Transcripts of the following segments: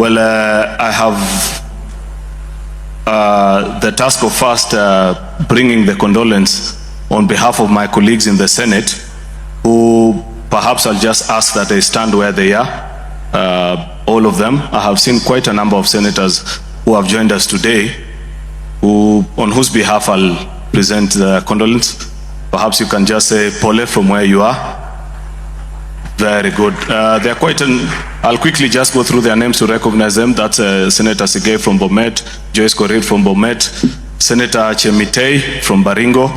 Well, I have the task of first bringing the condolence on behalf of my colleagues in the Senate, who perhaps I'll just ask that they stand where they are, all of them. I have seen quite a number of senators who have joined us today, on whose behalf I'll present the condolence. Perhaps you can just say Pole from where you are. Very good. They're quite I'll quickly just go through their names to recognize them. That's Senator Sigei from Bomet, Joyce Korir from Bomet, Senator Chemitei from Baringo,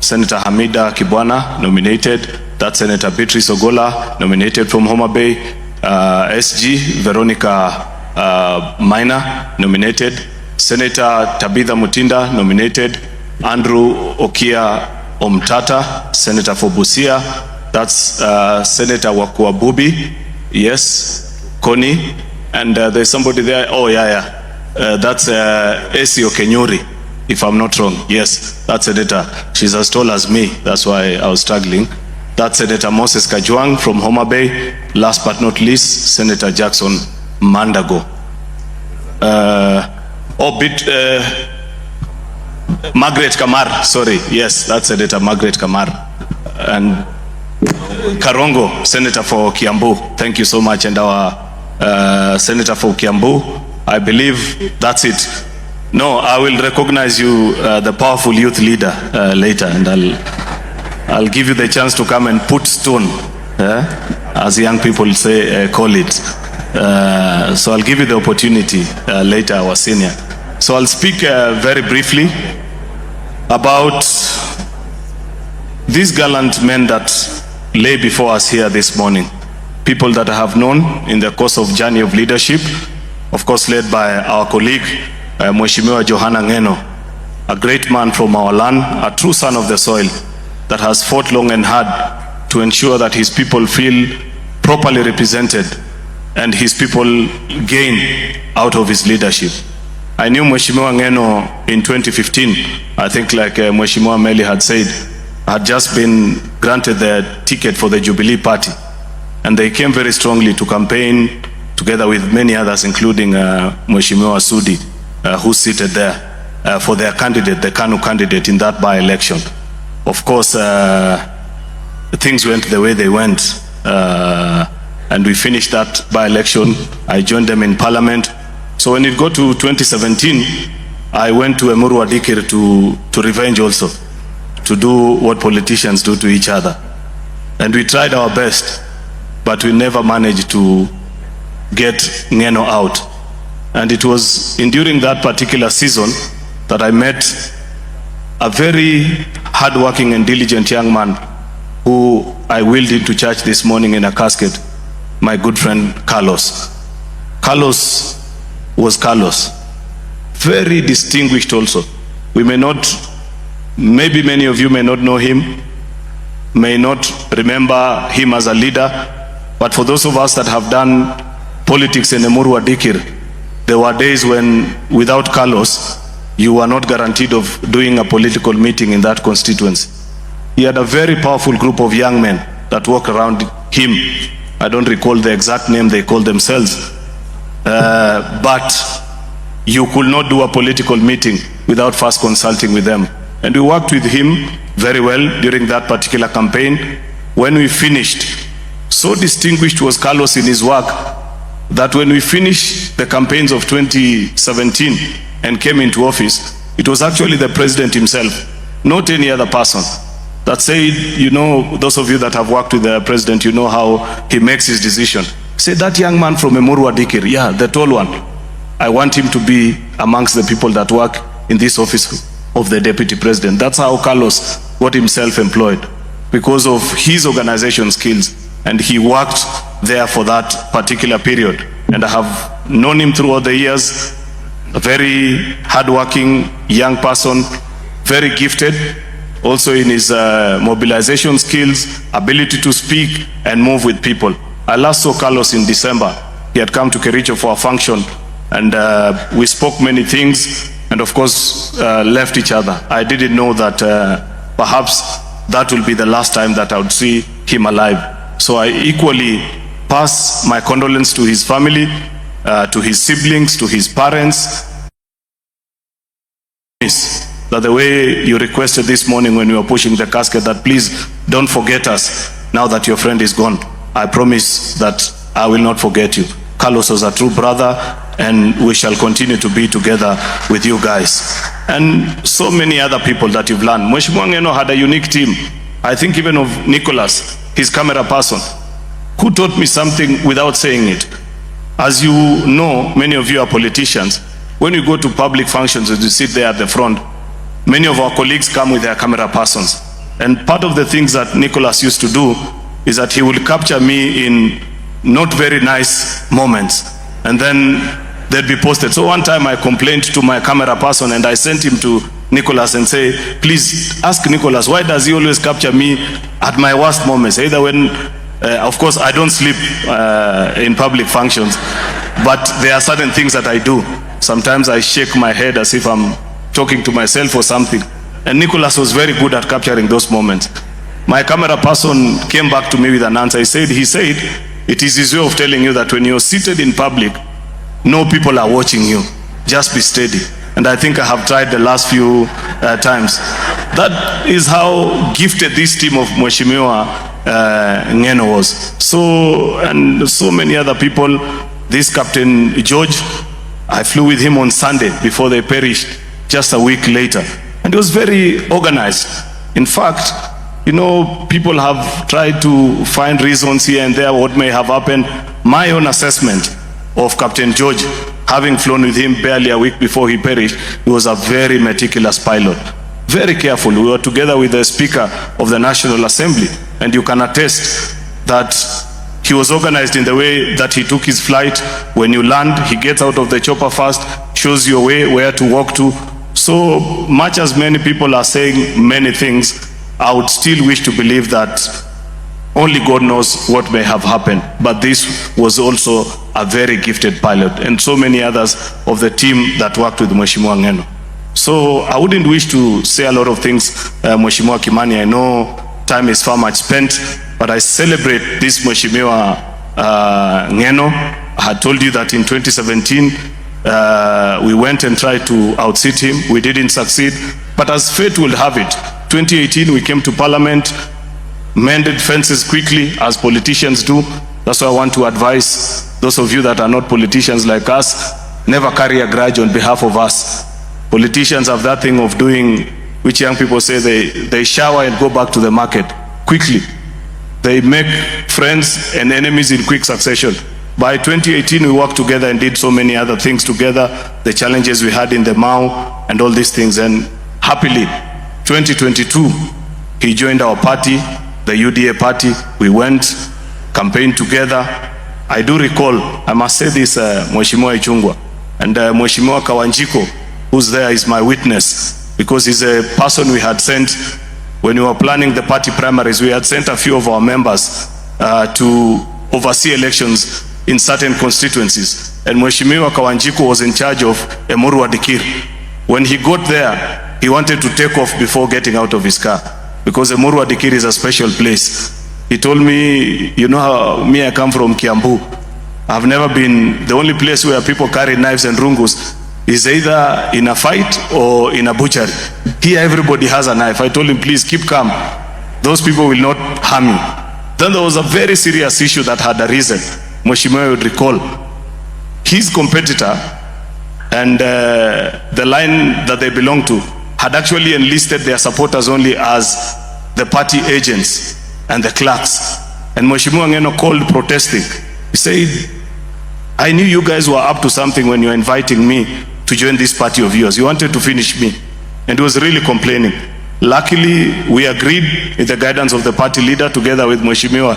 Senator Hamida Kibwana, nominated. That's Senator Beatrice Ogola, nominated from Homa Bay, SG Veronica Maina, nominated, Senator Tabitha Mutinda, nominated, Andrew Okia Omtata, Senator for Busia. That's Senator Wakuabubi, yes, Connie, and there's somebody there, oh yeah, that's Esio Kenyuri, if I'm not wrong, yes, that's Senator, she's as tall as me, that's why I was struggling. That's Senator Moses Kajwang from Homa Bay, last but not least, Senator Jackson Mandago. Margaret Kamar, sorry, yes, that's Senator Margaret Kamar, and Karongo, Senator for Kiambu. Thank you so much. And our Senator for Kiambu, I believe that's it. No, I will recognize you, the powerful youth leader, later, and I'll give you the chance to come and put stone, as young people say, call it. So I'll give you the opportunity later, our senior. So I'll speak very briefly about these gallant men that lay before us here this morning. People that I have known in the course of journey of leadership, of course led by our colleague, Emurua Johanna Ng'eno, a great man from our land, a true son of the soil, that has fought long and hard to ensure that his people feel properly represented and his people gain out of his leadership. I knew Mheshimiwa Ng'eno in 2015, I think like Mheshimiwa Meli had said, had just been granted the ticket for the Jubilee Party, and they came very strongly to campaign together with many others, including Mheshimiwa Sudi, who seated there for their candidate, the KANU candidate, in that by-election. Of course, things went the way they went, and we finished that by-election. I joined them in Parliament. So when it got to 2017, I went to Emurua Dikir to revenge also, to do what politicians do to each other. And we tried our best, but we never managed to get Ng'eno out. And it was during that particular season that I met a very hardworking and diligent young man who I wheeled into church this morning in a casket, my good friend Carlos. Carlos was Carlos. Very distinguished also. Maybe many of you may not know him, may not remember him as a leader, but for those of us that have done politics in Emurua Dikir, there were days when without Carlos, you were not guaranteed of doing a political meeting in that constituency. He had a very powerful group of young men that walked around him. I don't recall the exact name they called themselves, but you could not do a political meeting without first consulting with them. And we worked with him very well during that particular campaign. When we finished, so distinguished was Carlos in his work that when we finished the campaigns of 2017 and came into office, it was actually the president himself, not any other person, that said, you know, those of you that have worked with the president, you know how he makes his decision. Say, that young man from Emurua Dikir, yeah, the tall one, I want him to be amongst the people that work in this office of the deputy president. That's how Carlos got himself employed, because of his organization skills, and he worked there for that particular period. And I have known him throughout the years, a very hardworking young person, very gifted, also in his mobilization skills, ability to speak and move with people. I last saw Carlos in December. He had come to Kericho for a function, and we spoke many things, and of course left each other. I didn't know that perhaps that will be the last time that I would see him alive. So I equally pass my condolence to his family, to his siblings, to his parents, that the way you requested this morning when you were pushing the casket, that please don't forget us now that your friend is gone. I promise that I will not forget you. Carlos was a true brother, and we shall continue to be together with you guys. And so many other people that you've learned. Mheshimiwa Ng'eno had a unique team. I think even of Nicholas, his camera person, who taught me something without saying it. As you know, many of you are politicians. When you go to public functions and you sit there at the front, many of our colleagues come with their camera persons. And part of the things that Nicholas used to do is that he would capture me in not very nice moments, and then they'd be posted. So one time I complained to my camera person, and I sent him to Nicholas and say, please ask Nicholas, why does he always capture me at my worst moments? Either when, of course, I don't sleep in public functions, but there are certain things that I do. Sometimes I shake my head as if I'm talking to myself or something. And Nicholas was very good at capturing those moments. My camera person came back to me with an answer. He said, it is his way of telling you that when you're seated in public, no people are watching you. Just be steady. And I think I have tried the last few times. That is how gifted this team of Mheshimiwa Ng'eno was. So, and so many other people. This Captain George, I flew with him on Sunday before they perished just a week later. And it was very organized. In fact, you know, people have tried to find reasons here and there what may have happened. My own assessment of Captain George, having flown with him barely a week before he perished, he was a very meticulous pilot. Very careful. We were together with the Speaker of the National Assembly, and you can attest that he was organized in the way that he took his flight. When you land, he gets out of the chopper first, shows you a way where to walk to. So much as many people are saying many things, I would still wish to believe that only God knows what may have happened. But this was also a very gifted pilot, and so many others of the team that worked with Mheshimiwa Ng'eno. So I wouldn't wish to say a lot of things, Mheshimiwa Kimani. I know time is far much spent, but I celebrate this Mheshimiwa Ng'eno. I had told you that in 2017, we went and tried to outsit him. We didn't succeed, but as fate will have it, 2018 we came to Parliament, mended fences quickly as politicians do. That's why I want to advise those of you that are not politicians like us, never carry a grudge on behalf of us. Politicians have that thing of doing, which young people say, they shower and go back to the market quickly. They make friends and enemies in quick succession. By 2018 we worked together and did so many other things together, the challenges we had in the Mau and all these things, and happily 2022 he joined our party, the UDA party. We went, campaigned together. I do recall, I must say this, Mheshimiwa Ichungwa and Mheshimiwa Kawanjiko, who's there, is my witness, because he's a person we had sent when we were planning the party primaries. We had sent a few of our members to oversee elections in certain constituencies, and Mheshimiwa Kawanjiko was in charge of Emurua Johanna. When he got there, he wanted to take off before getting out of his car, because Emurua Johanna is a special place. He told me, you know how me, I come from Kiambu. I've never been, the only place where people carry knives and rungus is either in a fight or in a butchery. Here everybody has a knife. I told him, please keep calm. Those people will not harm you. Then there was a very serious issue that had arisen. Mheshimiwa would recall, his competitor and the line that they belonged to had actually enlisted their supporters only as the party agents and the clerks. And Mheshimiwa Ng'eno called protesting. He said, I knew you guys were up to something when you were inviting me to join this party of yours. You wanted to finish me. And he was really complaining. Luckily, we agreed with the guidance of the party leader together with Mheshimiwa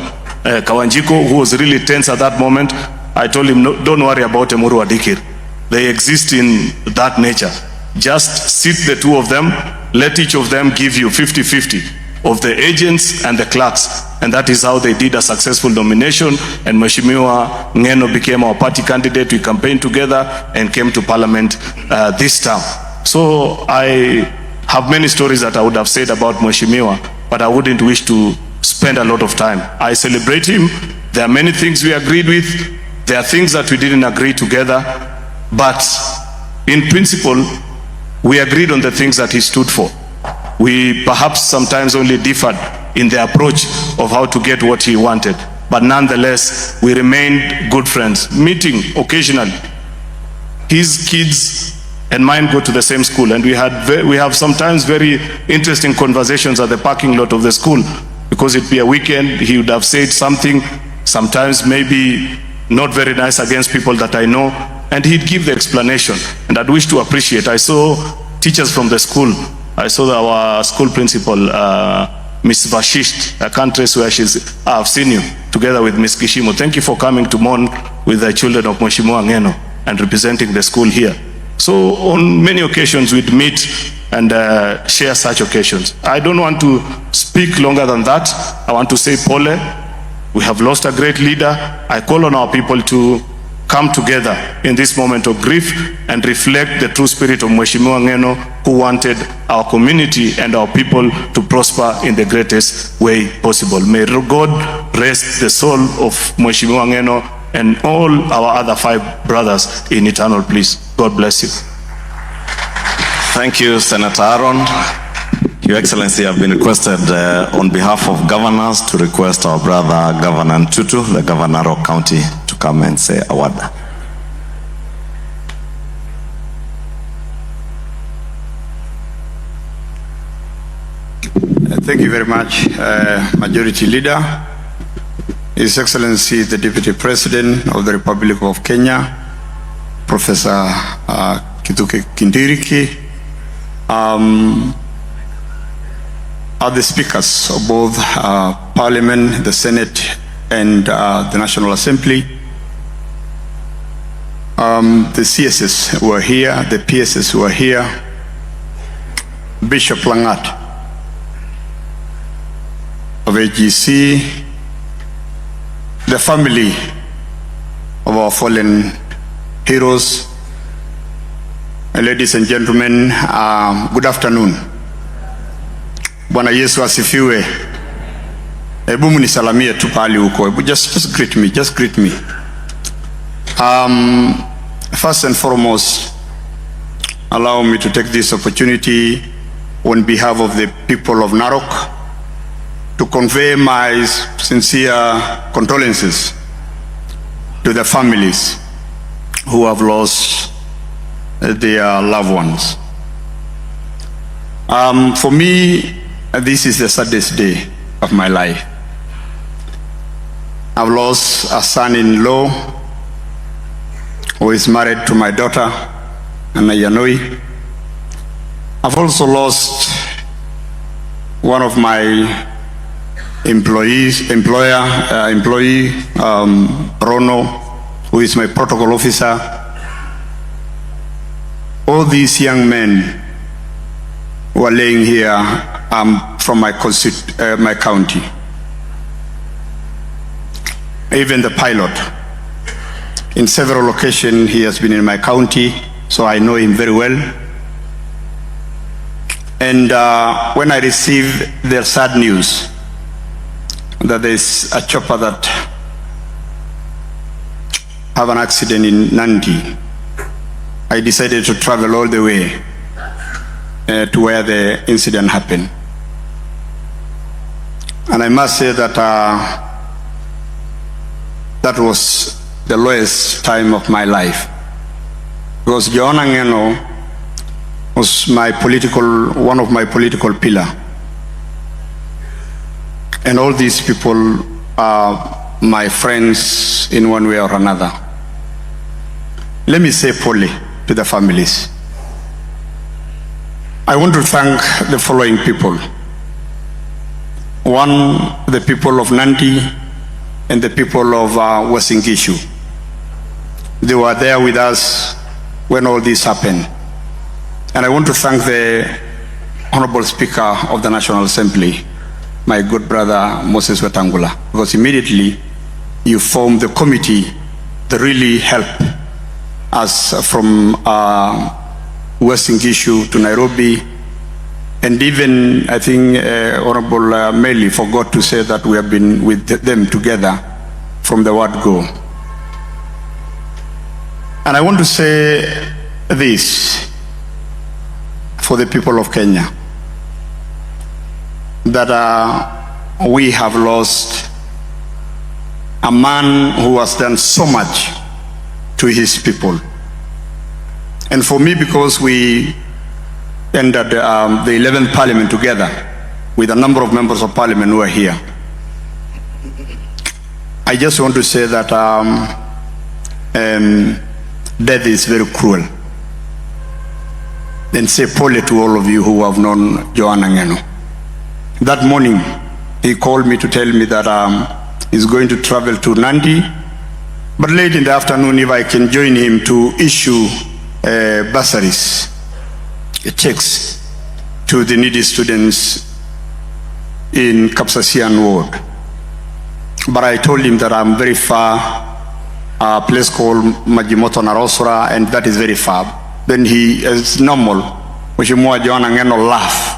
Kawanjiko, who was really tense at that moment. I told him, no, don't worry about Emurua Johanna. They exist in that nature. Just sit the two of them, let each of them give you 50-50 of the agents and the clerks. And that is how they did a successful nomination, and Mheshimiwa Ng'eno became our party candidate. We campaigned together and came to Parliament this term. So I have many stories that I would have said about Mheshimiwa, but I wouldn't wish to spend a lot of time. I celebrate him. There are many things we agreed with. There are things that we didn't agree together, but in principle, we agreed on the things that he stood for. We perhaps sometimes only differed in the approach of how to get what he wanted, but nonetheless, we remained good friends, meeting occasionally. His kids and mine go to the same school, and we have sometimes very interesting conversations at the parking lot of the school, because it'd be a weekend. He would have said something, sometimes maybe not very nice against people that I know, and he'd give the explanation, and I'd wish to appreciate. I saw teachers from the school. I saw our school principal, Miss Vashisht. I can't trace where she's. I've seen you together with Miss Kishimo. Thank you for coming to mourn with the children of Emurua Ng'eno and representing the school here. So on many occasions we'd meet and share such occasions. I don't want to speak longer than that. I want to say pole. We have lost a great leader. I call on our people to come together in this moment of grief and reflect the true spirit of Emurua Ng'eno, who wanted our community and our people to prosper in the greatest way possible. May God rest the soul of Emurua Ng'eno and all our other 5 brothers in eternal peace. God bless you. Thank you, Senator Aaron. Your Excellency, I have been requested on behalf of governors to request our brother Governor Ntutu, the Governor of County, to come and say a word. Thank you very much, Majority Leader. His Excellency, the Deputy President of the Republic of Kenya, Professor Kithuki Kindiriki, other speakers of both Parliament, the Senate, and the National Assembly. The CSS were here, the PSS were here, Bishop Langat of AGC, the family of our fallen heroes. Ladies and gentlemen, good afternoon. Bwana Yesu asifiwe. Hebu mnisalamie tu pale huko. Hebu just greet me. First and foremost, allow me to take this opportunity on behalf of the people of Narok to convey my sincere condolences to the families who have lost their loved ones. For me, this is the saddest day of my life. I've lost a son-in-law who is married to my daughter, Anna Yanoi. I've also lost one of my employee, Rono, who is my protocol officer. All these young men who are laying here from my county. Even the pilot, in several occasions he has been in my county, so I know him very well. And when I received their sad news that there's a chopper that have an accident in Nandi, I decided to travel all the way to where the incident happened. And I must say that that was the lowest time of my life, because Johanna Ng'eno was one of my political pillars. And all these people are my friends in one way or another. Let me say polly to the families. I want to thank the following people. One, the people of Nandi and the people of Uasin Gishu. They were there with us when all this happened. And I want to thank the Honorable Speaker of the National Assembly, my good brother Moses Wetangula, because immediately you formed the committee that really helped us from Uasin Gishu to Nairobi. And even, I think, Honorable Meli forgot to say that we have been with them together from the word go. And I want to say this for the people of Kenya, that we have lost a man who has done so much to his people. And for me, because we entered the 11th Parliament together with a number of members of Parliament who are here, I just want to say that death is very cruel. And say pole to all of you who have known Johanna Ng'eno. That morning, he called me to tell me that he's going to travel to Nandi, but late in the afternoon, if I can join him to issue bursaries, checks to the needy students in Kapsasian ward. But I told him that I'm very far, a place called Majimoto Narosora, and that is very far. Then he, as normal, Mheshimiwa Johanna Ng'eno laughed.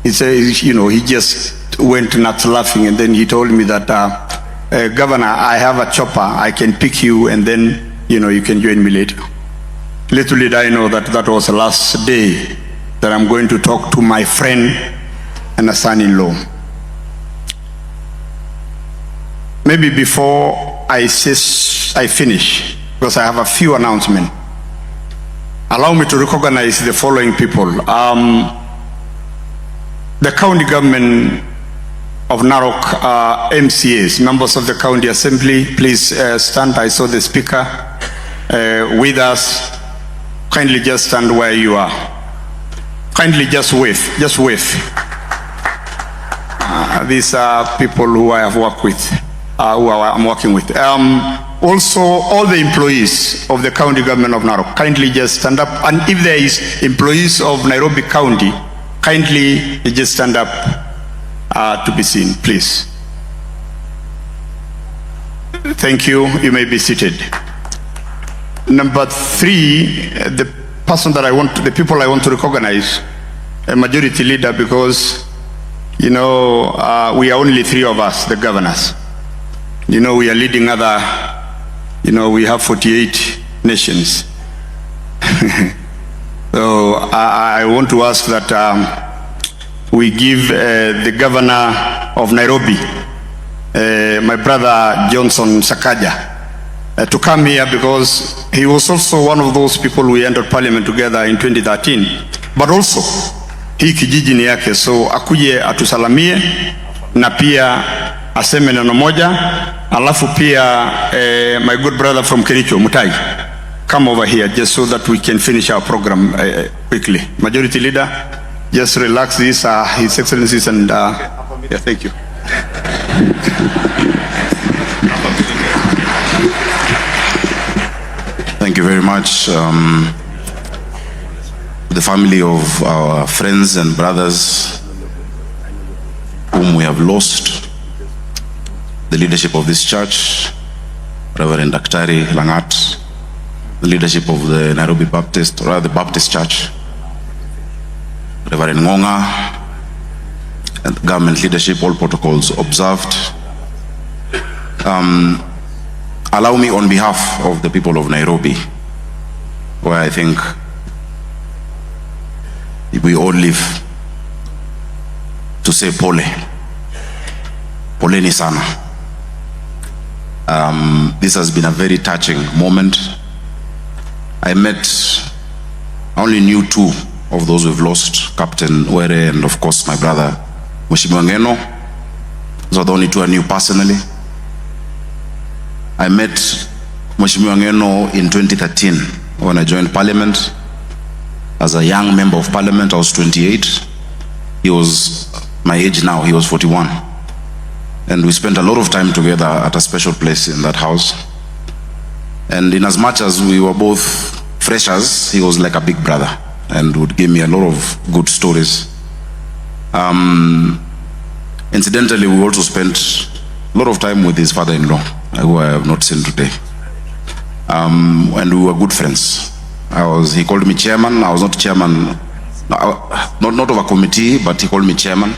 He says, you know, he just went nuts laughing, and then he told me that, Governor, I have a chopper, I can pick you, and then, you know, you can join me later. Little did I know that that was the last day that I'm going to talk to my friend and a son-in-law. Maybe before I finish, because I have a few announcements, allow me to recognize the following people. The county government of Narok MCAs, members of the county assembly, please stand. I saw the speaker with us. Kindly just stand where you are. Kindly just wave, just wave. These are people who I have worked with, I'm working with. Also, all the employees of the county government of Narok, kindly just stand up. And if there is employees of Nairobi County, kindly just stand up to be seen, please. Thank you. You may be seated. Number 3, the people I want to recognize, a majority leader, because, you know, we are only 3 of us, the governors. You know, we are leading other, you know, we have 48 nations. So I want to ask that we give the governor of Nairobi, my brother Johnson Sakaja, to come here, because he was also one of those people we entered parliament together in 2013, but also hii kijiji ni yake, so akuje atusalamie na pia aseme neno moja, alafu pia my good brother from Kericho, Mutai, come over here just so that we can finish our program quickly. Majority leader, just relax. These are His Excellencies, and yeah, thank you. Thank you very much. The family of our friends and brothers whom we have lost, the leadership of this church, Reverend Daktari Langat, the leadership of the Nairobi Baptist, or rather the Baptist Church, Reverend Ngonga, and government leadership, all protocols observed. Allow me, on behalf of the people of Nairobi, where I think we all live, to say pole. Poleni sana. This has been a very touching moment. I only knew 2 of those we've lost, Captain Were and of course my brother Mheshimiwa Ng'eno. Those are the only 2 I knew personally. I met Mheshimiwa Ng'eno in 2013 when I joined Parliament. As a young member of Parliament, I was 28. He was my age now, he was 41. And we spent a lot of time together at a special place in that house. And in as much as we were both freshers, he was like a big brother and would give me a lot of good stories. Incidentally, we also spent a lot of time with his father-in-law, who I have not seen today. And we were good friends. He called me chairman. I was not chairman, not of a committee, but he called me chairman.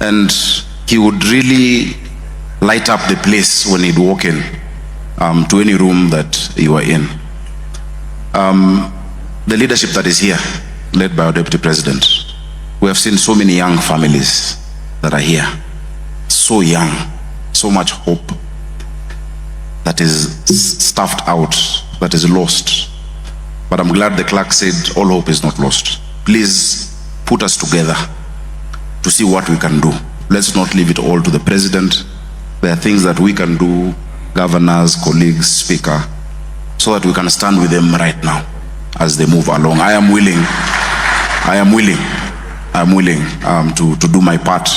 And he would really light up the place when he'd walk in to any room that you were in. The leadership that is here, led by our Deputy President, we have seen so many young families that are here. So young, so much hope that is stuffed out, that is lost. But I'm glad the clerk said all hope is not lost. Please put us together to see what we can do. Let's not leave it all to the president. There are things that we can do, governors, colleagues, speaker, so that we can stand with them right now as they move along. I am willing to do my part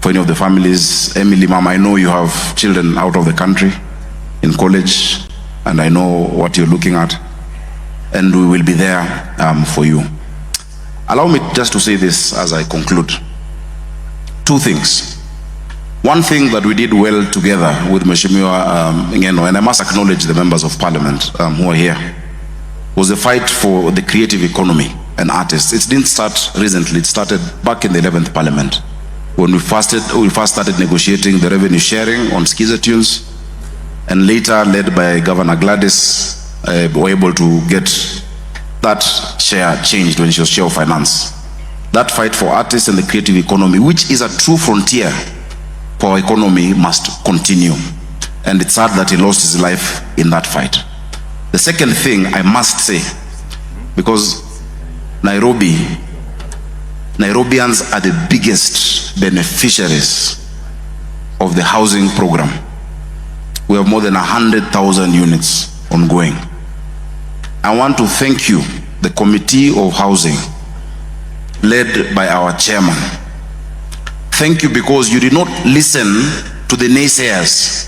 for any of the families. Emily, Mom, I know you have children out of the country in college, and I know what you're looking at, and we will be there for you. Allow me just to say this as I conclude. Two things. One thing that we did well together with Murkomen Ng'eno, and I must acknowledge the members of parliament who are here, was the fight for the creative economy and artists. It didn't start recently. It started back in the 11th parliament when we first started negotiating the revenue sharing on Skiza tunes, and later, led by Governor Gladys, were able to get that share changed when she was chair of finance. That fight for artists and the creative economy, which is a true frontier for our economy, must continue. And it's sad that he lost his life in that fight. The second thing I must say, because Nairobians are the biggest beneficiaries of the housing program. We have more than 100,000 units ongoing. I want to thank you, the Committee of Housing, led by our chairman. Thank you, because you did not listen to the naysayers.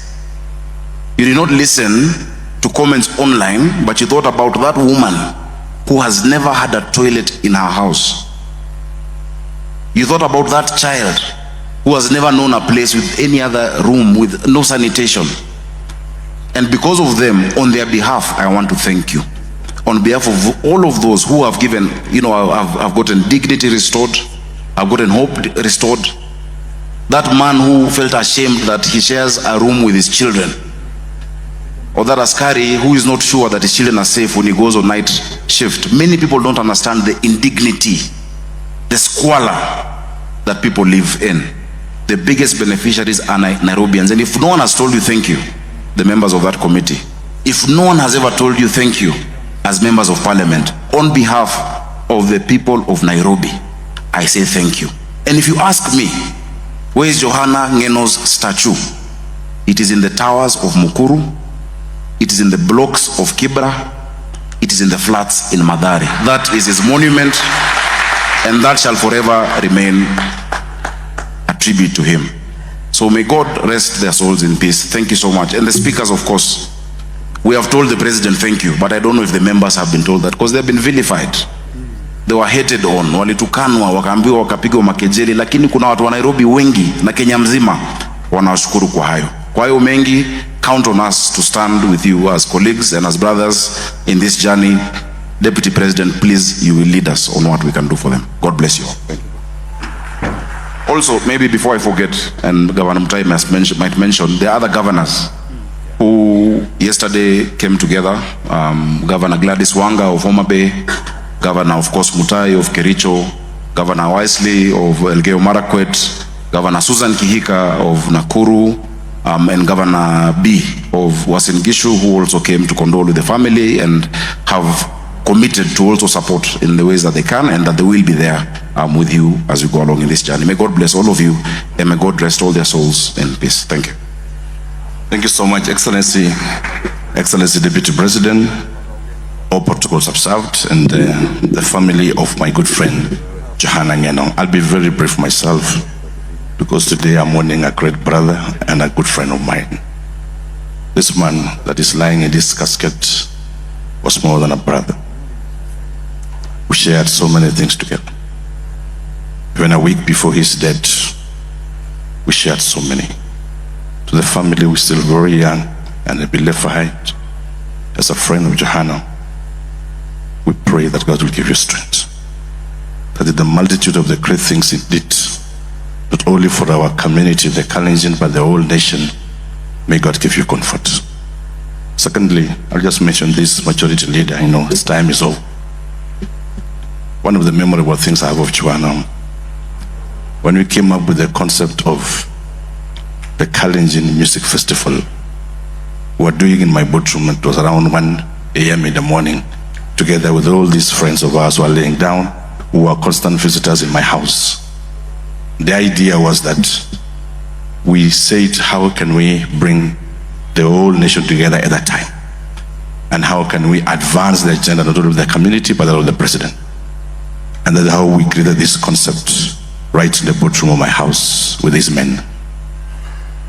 You did not listen to comments online, but you thought about that woman who has never had a toilet in her house. You thought about that child who has never known a place with any other room with no sanitation. And because of them, on their behalf, I want to thank you. On behalf of all of those who have given, I've gotten dignity restored, I've gotten hope restored. That man who felt ashamed that he shares a room with his children, or that askari who is not sure that his children are safe when he goes on night shift. Many people don't understand the indignity, the squalor that people live in. The biggest beneficiaries are Nairobians. And if no one has told you thank you, the members of that committee, if no one has ever told you thank you as members of parliament, on behalf of the people of Nairobi, I say thank you. And if you ask me, where is Johanna Ng'eno's statue? It is in the towers of Mukuru, it is in the blocks of Kibra, it is in the flats in Madari. That is his monument, and that shall forever remain a tribute to him. So may God rest their souls in peace. Thank you so much. And the speakers, of course, we have told the president thank you, but I don't know if the members have been told that, because they've been vilified. They were hated on, walitukanwa, wakaambiwa, wakapigwa makejeli, lakini kuna watu wa Nairobi wengi na Kenya mzima wanawashukuru kwa hayo. Kwa hiyo mengi, count on us to stand with you as colleagues and as brothers in this journey. Deputy President, please, you will lead us on what we can do for them. God bless you all. Thank you. Also, maybe before I forget, and Governor Mutai might mention, the other governors who yesterday came together, Governor Gladys Wanga of Homa Bay, Governor, of course, Mutai of Kericho, Governor Wisely of Elgeyo Marakwet, Governor Susan Kihika of Nakuru, and Governor B of Uasin Gishu, who also came to condole with the family and have committed to also support in the ways that they can, and that they will be there with you as you go along in this journey. May God bless all of you, and may God rest all their souls in peace. Thank you. Thank you so much, Excellency Deputy President, all protocols observed, and the family of my good friend, Johanna Ng'eno. I'll be very brief myself, because today I'm mourning a great brother and a good friend of mine. This man that is lying in this casket was more than a brother. We shared so many things together. Even a week before his death, we shared so many. To the family, we're still very young and beloved. As a friend of Johanna, we pray that God will give you strength. That in the multitude of the great things he did, not only for our community, the Kalenjin, but the whole nation, may God give you comfort. Secondly, I'll just mention this majority leader. I know his time is over. One of the memorable things I have of Johanna, when we came up with the concept of the Kalenjin Music Festival, we were doing in my boardroom. It was around 1 a.m. in the morning, together with all these friends of ours who are laying down, who were constant visitors in my house. The idea was that we said, how can we bring the whole nation together at that time? And how can we advance the agenda not only of the community but of the president? And that's how we created this concept right in the boardroom of my house with these men.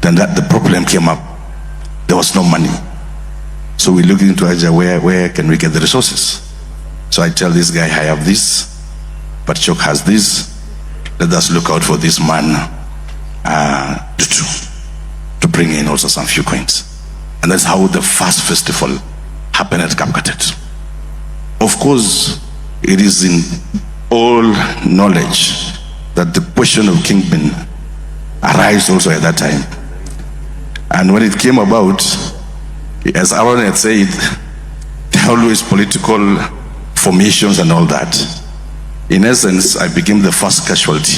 Then the problem came up. There was no money. So we looked into Aja, where can we get the resources? So I tell this guy, I have this, but Chok has this. Let us look out for this man to bring in also some few coins. And that's how the first festival happened at Kapkatet. Of course, it is in all knowledge that the question of kingpin arose also at that time. And when it came about, as Aaron had said, there are always political formations and all that. In essence, I became the first casualty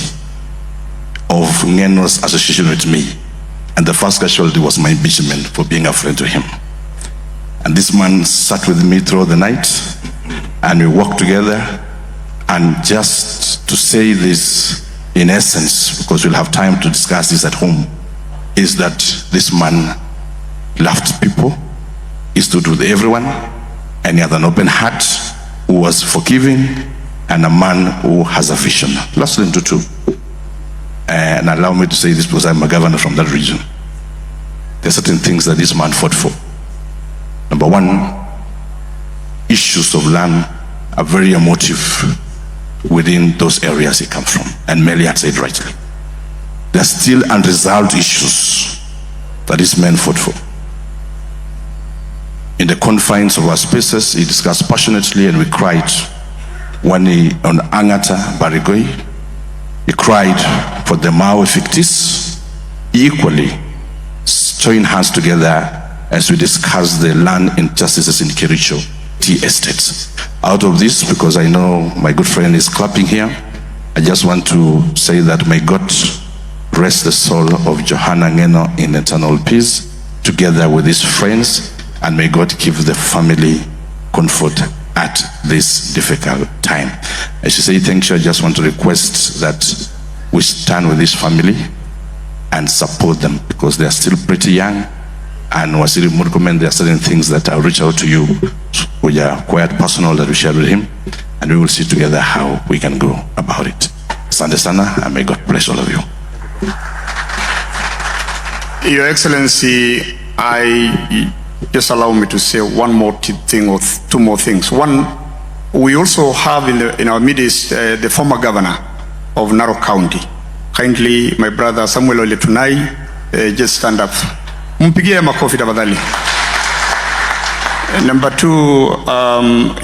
of Ng'eno's association with me. And the first casualty was my impeachment for being a friend to him. And this man sat with me throughout the night, and we worked together. And just to say this in essence, because we'll have time to discuss this at home, is that this man loved people, he stood with everyone, and he had an open heart, who was forgiving, and a man who has a vision. Lastly, Tutu, and allow me to say this because I'm a governor from that region. There are certain things that this man fought for. Number one, issues of land are very emotive within those areas he comes from, and Meli had said rightly. There are still unresolved issues that this man fought for. In the confines of our spaces, he discussed passionately, and we cried. When he, on Angata Barigoi, he cried for the Mao fictis. Equally, join hands together as we discuss the land injustices in Kericho tea estates. Out of this, because I know my good friend is clapping here, I just want to say that may God rest the soul of Johanna Ng'eno in eternal peace, together with his friends, and may God give the family comfort at this difficult time. As you say thank you, I just want to request that we stand with this family and support them, because they are still pretty young. And Wasiri Murkomen, there are certain things that I'll reach out to you, which are quite personal, that we share with him, and we will see together how we can go about it. Asante sana, and may God bless all of you. Your Excellency, I just allow me to say one more thing or two more things. One, we also have in our midst the former governor of Narok County. Kindly, my brother Samuel Oletunai, just stand up. Mpigie makofi tafadhali. Number two,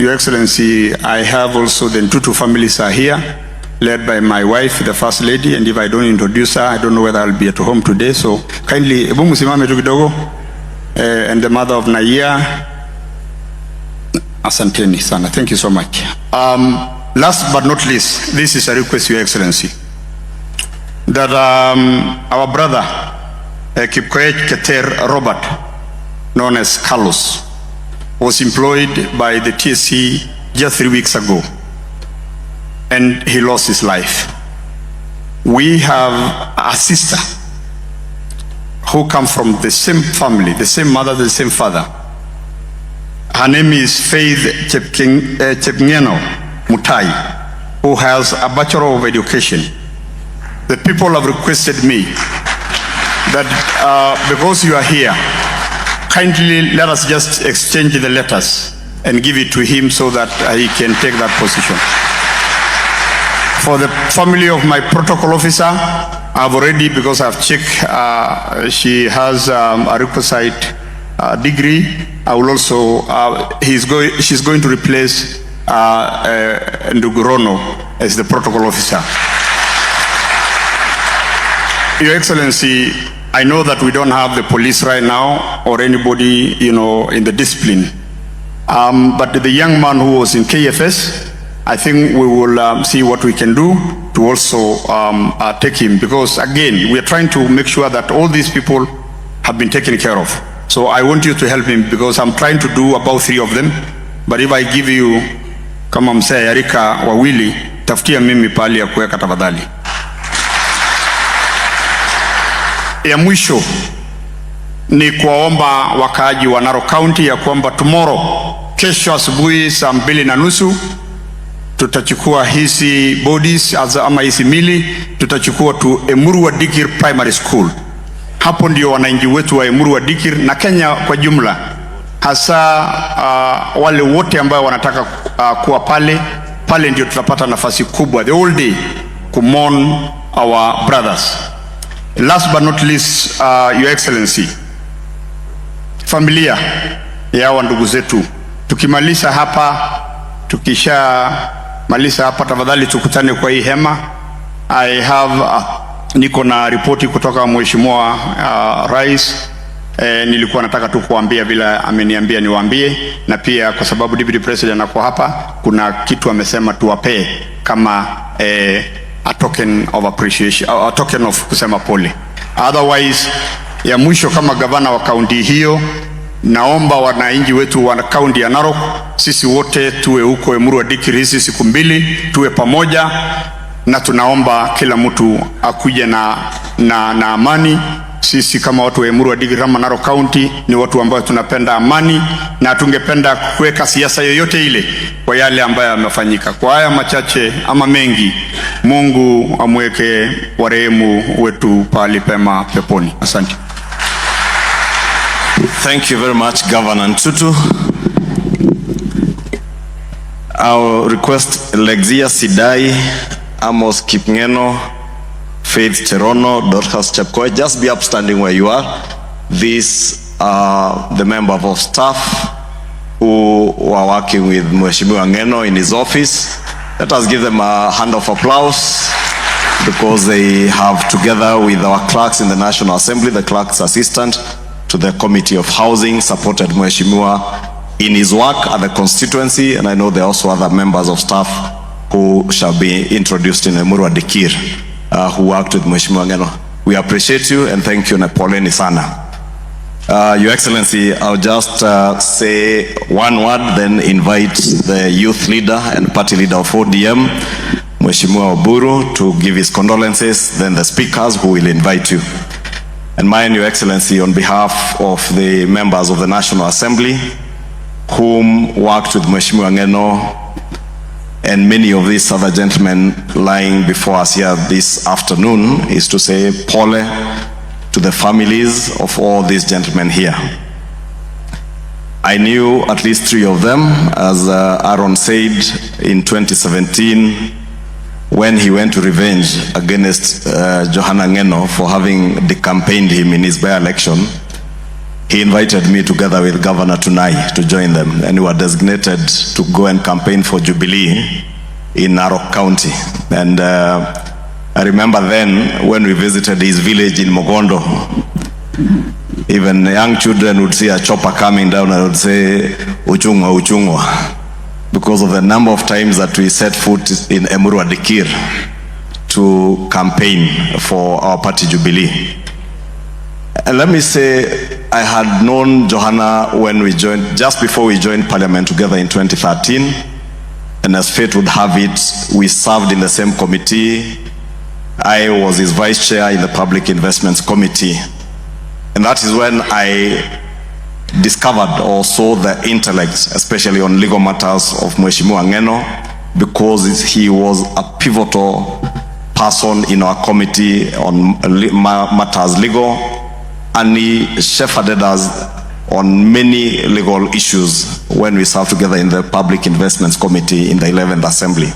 Your Excellency, I have also the Ntutu families are here, led by my wife, the First Lady, and if I don't introduce her, I don't know whether I'll be at home today. So kindly, ebu musimame tu kidogo, and the mother of Naya. Asanteni sana. Thank you so much. Last but not least, this is a request, Your Excellency, that our brother Kipkoech Keter Robert, known as Carlos, was employed by the TSC just 3 weeks ago, and he lost his life. We have a sister who comes from the same family, the same mother, the same father. Her name is Faith Chepng'eno Mutai, who has a Bachelor of Education. The people have requested me that because you are here, kindly let us just exchange the letters and give it to him so that he can take that position. For the family of my protocol officer, I've already, because I've checked, she has a requisite degree. I will also, she's going to replace Ndugurono as the protocol officer. Your Excellency, I know that we don't have the police right now or anybody, in the discipline. But the young man who was in KFS, I think we will see what we can do to also take him, because again, we are trying to make sure that all these people have been taken care of. So I want you to help him, because I'm trying to do about 3 of them. But if I give you kama msee Yarika wawili, tafutia mimi pahali ya kuweka tafadhali. Ya mwisho ni kuwaomba wakaaji wa Narok County ya kwamba tomorrow, kesho asubuhi saa 2:30 tutachukua hizi bodies ama hizi mili, tutachukua tu Emurua Dikir Primary School. Hapo ndio wananchi wetu wa Emurua Dikir na Kenya kwa jumla, hasa wale wote ambao wanataka kuwa pale ndio tutapata nafasi kubwa the whole day kumon our brothers. Last but not least, Your Excellency, familia ya hawa ndugu zetu, tukisha maliza hapa, tafadhali tukutane kwa hii hema. I have niko na ripoti kutoka Mheshimiwa Rais. Nilikuwa nataka tu kuambia vile ameniambia niwaambie, na pia kwa sababu Deputy President ako hapa, kuna kitu amesema tuwapee kama a token of appreciation, a token of kusema pole. Otherwise, ya mwisho, kama gavana wa kaunti hiyo, naomba wananchi wetu wa kaunti ya Narok, sisi wote tuwe huko Emurua Dikir hizi siku 2, tuwe pamoja, na tunaomba kila mtu akuje na amani. Sisi kama watu wa Emurua Dikir kama Narok County ni watu ambao tunapenda amani, na tungependa kuweka siasa yoyote ile kwa yale ambayo yamefanyika. Kwa haya machache ama mengi, Mungu amweke warehemu wetu pahali pema peponi. Asante. Thank you very much, Governor Ntutu. I'll request Lexia Sidai, Amos Kipngeno, Faith Cherono, Dorcas Chepkoech, just be upstanding where you are. These are the members of staff who are working with Mheshimiwa Ng'eno in his office. Let us give them a hand of applause, because they have, together with our clerks in the National Assembly, the clerk's assistant to the Committee of Housing, supported Mheshimiwa in his work at the constituency, and I know there are also other members of staff who shall be introduced in Emurua Dikir, who worked with Mheshimiwa Ng'eno. We appreciate you and thank you, na poleni sana. Your Excellency, I'll just say one word, then invite the youth leader and party leader of ODM, Mheshimiwa Oburu, to give his condolences, then the speakers who will invite you. And mine, Your Excellency, on behalf of the members of the National Assembly, whom worked with Mheshimiwa Ng'eno and many of these other gentlemen lying before us here this afternoon, is to say pole to the families of all these gentlemen here. I knew at least 3 of them, as Aaron said, in 2017, when he went to revenge against Johanna Ng'eno for having decampaigned him in his by-election. He invited me together with Governor Tunai to join them, and we were designated to go and campaign for Jubilee in Narok County. And I remember then when we visited his village in Mogondo, even young children would see a chopper coming down and would say, "Uchungwa, uchungwa," because of the number of times that we set foot in Emurua Dikir to campaign for our party Jubilee. And let me say, I had known Johanna when we joined, just before we joined Parliament together in 2013, and as fate would have it, we served in the same committee. I was his vice chair in the Public Investments Committee, and that is when I discovered or saw the intellect, especially on legal matters, of Mheshimiwa Ng'eno, because he was a pivotal person in our committee on matters legal, and he shepherded us on many legal issues when we served together in the Public Investments Committee in the 11th Assembly.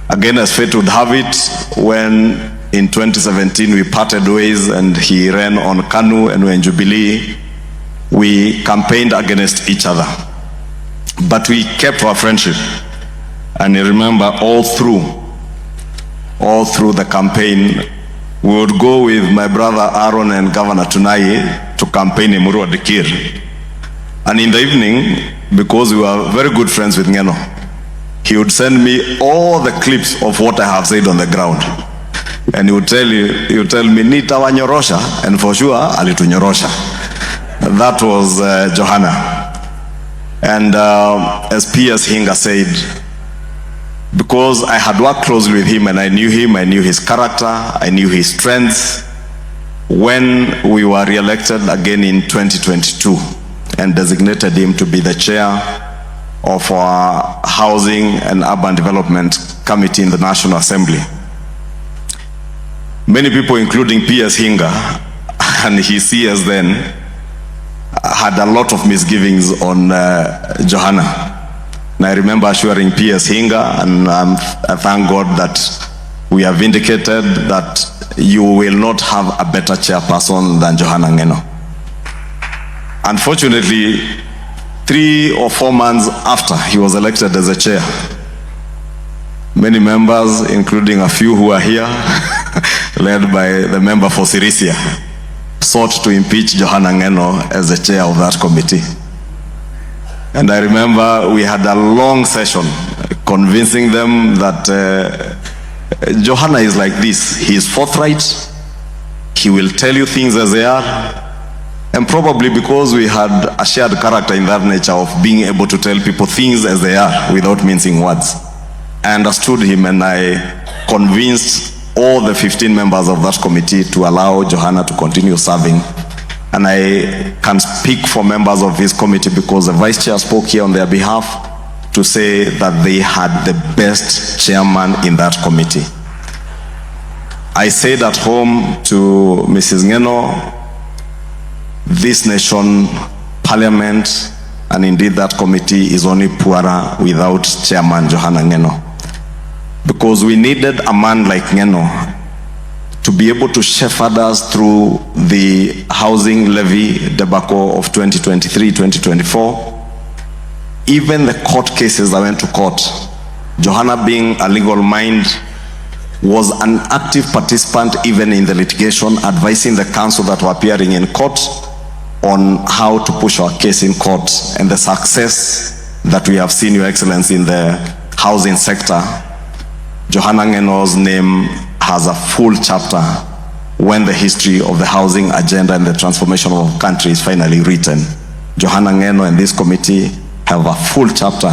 Again, as fate would have it, when in 2017 we parted ways and he ran on KANU and we in Jubilee, we campaigned against each other, but we kept our friendship. And you remember all through the campaign, we would go with my brother Aaron and Governor Tunai to campaign in Emurua Johanna. And in the evening, because we were very good friends with Ng'eno, he would send me all the clips of what I have said on the ground. And he would tell me, nitawanyorosha, and for sure, alitunyorosha. That was Johanna. And as P.S. Hinga said, because I had worked closely with him, and I knew his character, I knew his strengths, when we were re-elected again in 2022 and designated him to be the chair of our Housing and Urban Development Committee in the National Assembly. Many people, including P.S. Hinga and his CS then, had a lot of misgivings on Johanna. And I remember assuring P.S. Hinga, and I thank God that we have indicated that you will not have a better chairperson than Johanna Ng'eno. Unfortunately, 3 or 4 months after he was elected as a chair, many members, including a few who are here, led by the member for Sirisia, sought to impeach Johanna Ng'eno as the chair of that committee. And I remember we had a long session convincing them that Johanna is like this. He is forthright. He will tell you things as they are. And probably because we had a shared character in that nature of being able to tell people things as they are without mincing words, I understood him, and I convinced all the 15 members of that committee to allow Johanna to continue serving. And I can speak for members of his committee, because the vice chair spoke here on their behalf to say that they had the best chairman in that committee. I said at home to Mrs. Ng'eno, this nation, parliament, and indeed that committee is only poorer without Chairman Johanna Ng'eno. Because we needed a man like Ng'eno to be able to shepherd us through the housing levy debacle of 2023-2024. Even the court cases that went to court, Johanna, being a legal mind, was an active participant even in the litigation, advising the council that were appearing in court on how to push our case in court. And the success that we have seen, Your Excellency, in the housing sector, Johanna Ng'eno's name has a full chapter when the history of the housing agenda and the transformation of our country is finally written. Johanna Ng'eno and this committee have a full chapter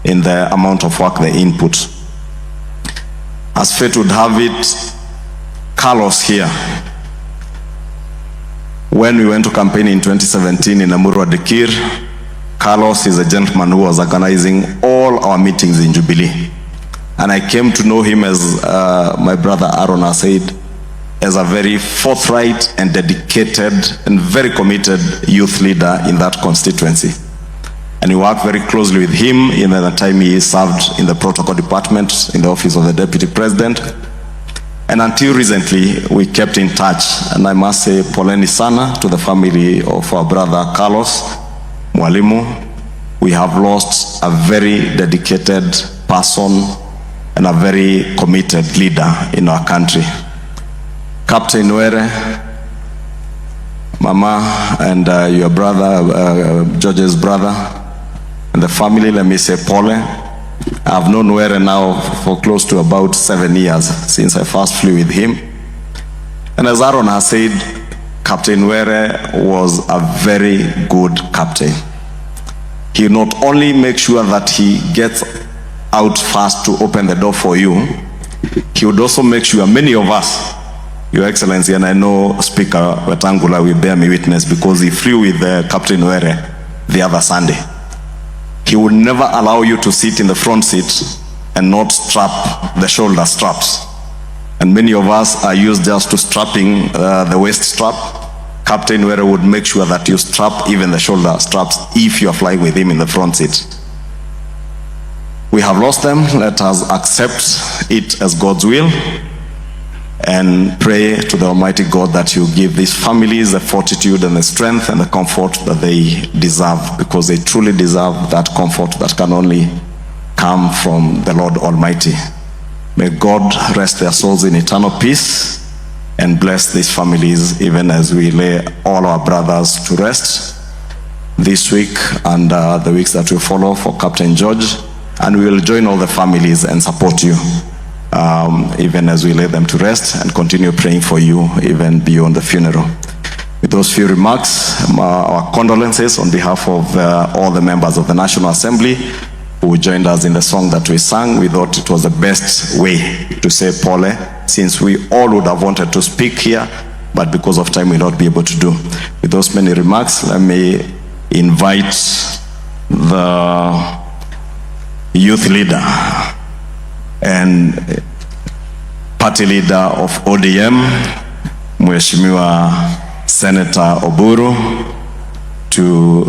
in the amount of work they input. As fate would have it, Carlos here, when we went to campaign in 2017 in Emurua Johanna, Carlos is a gentleman who was organizing all our meetings in Jubilee. And I came to know him, as my brother Aaron has said, as a very forthright and dedicated and very committed youth leader in that constituency. And we worked very closely with him in the time he served in the protocol department in the office of the deputy president. And until recently, we kept in touch. And I must say, poleni sana to the family of our brother Carlos Mwalimu. We have lost a very dedicated person and a very committed leader in our country. Captain Were, Mama, and your brother, George's brother, and the family, let me say Pole. I've known Were now for close to about 7 years since I first flew with him. And as Aaron has said, Captain Were was a very good captain. He not only makes sure that he gets out fast to open the door for you, he would also make sure many of us, Your Excellency, and I know Speaker Wetangula will bear me witness because he flew with Captain Were the other Sunday. He would never allow you to sit in the front seat and not strap the shoulder straps. And many of us are used just to strapping the waist strap. Captain Were would make sure that you strap even the shoulder straps if you are flying with him in the front seat. We have lost them. Let us accept it as God's will and pray to the Almighty God that you give these families the fortitude and the strength and the comfort that they deserve, because they truly deserve that comfort that can only come from the Lord Almighty. May God rest their souls in eternal peace, and bless these families even as we lay all our brothers to rest this week and the weeks that will follow for Captain George. And we will join all the families and support you even as we lay them to rest and continue praying for you even beyond the funeral. With those few remarks, our condolences on behalf of all the members of the National Assembly who joined us in the song that we sang. We thought it was the best way to say pole, since we all would have wanted to speak here, but because of time we'll not be able to do. With those many remarks, let me invite the youth leader and party leader of ODM, Mheshimiwa Senator Oburu, to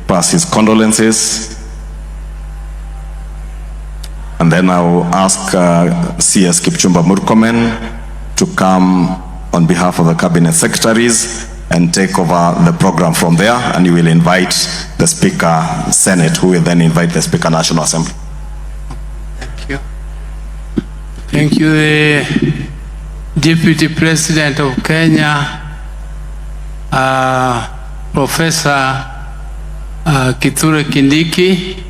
pass his condolences. And then I will ask CS Kipchumba Murkomen to come on behalf of the cabinet secretaries and take over the program from there, and you will invite the Speaker Senate, who will then invite the Speaker National Assembly. Thank you. Thank you, the Deputy President of Kenya, Professor Kithure Kindiki,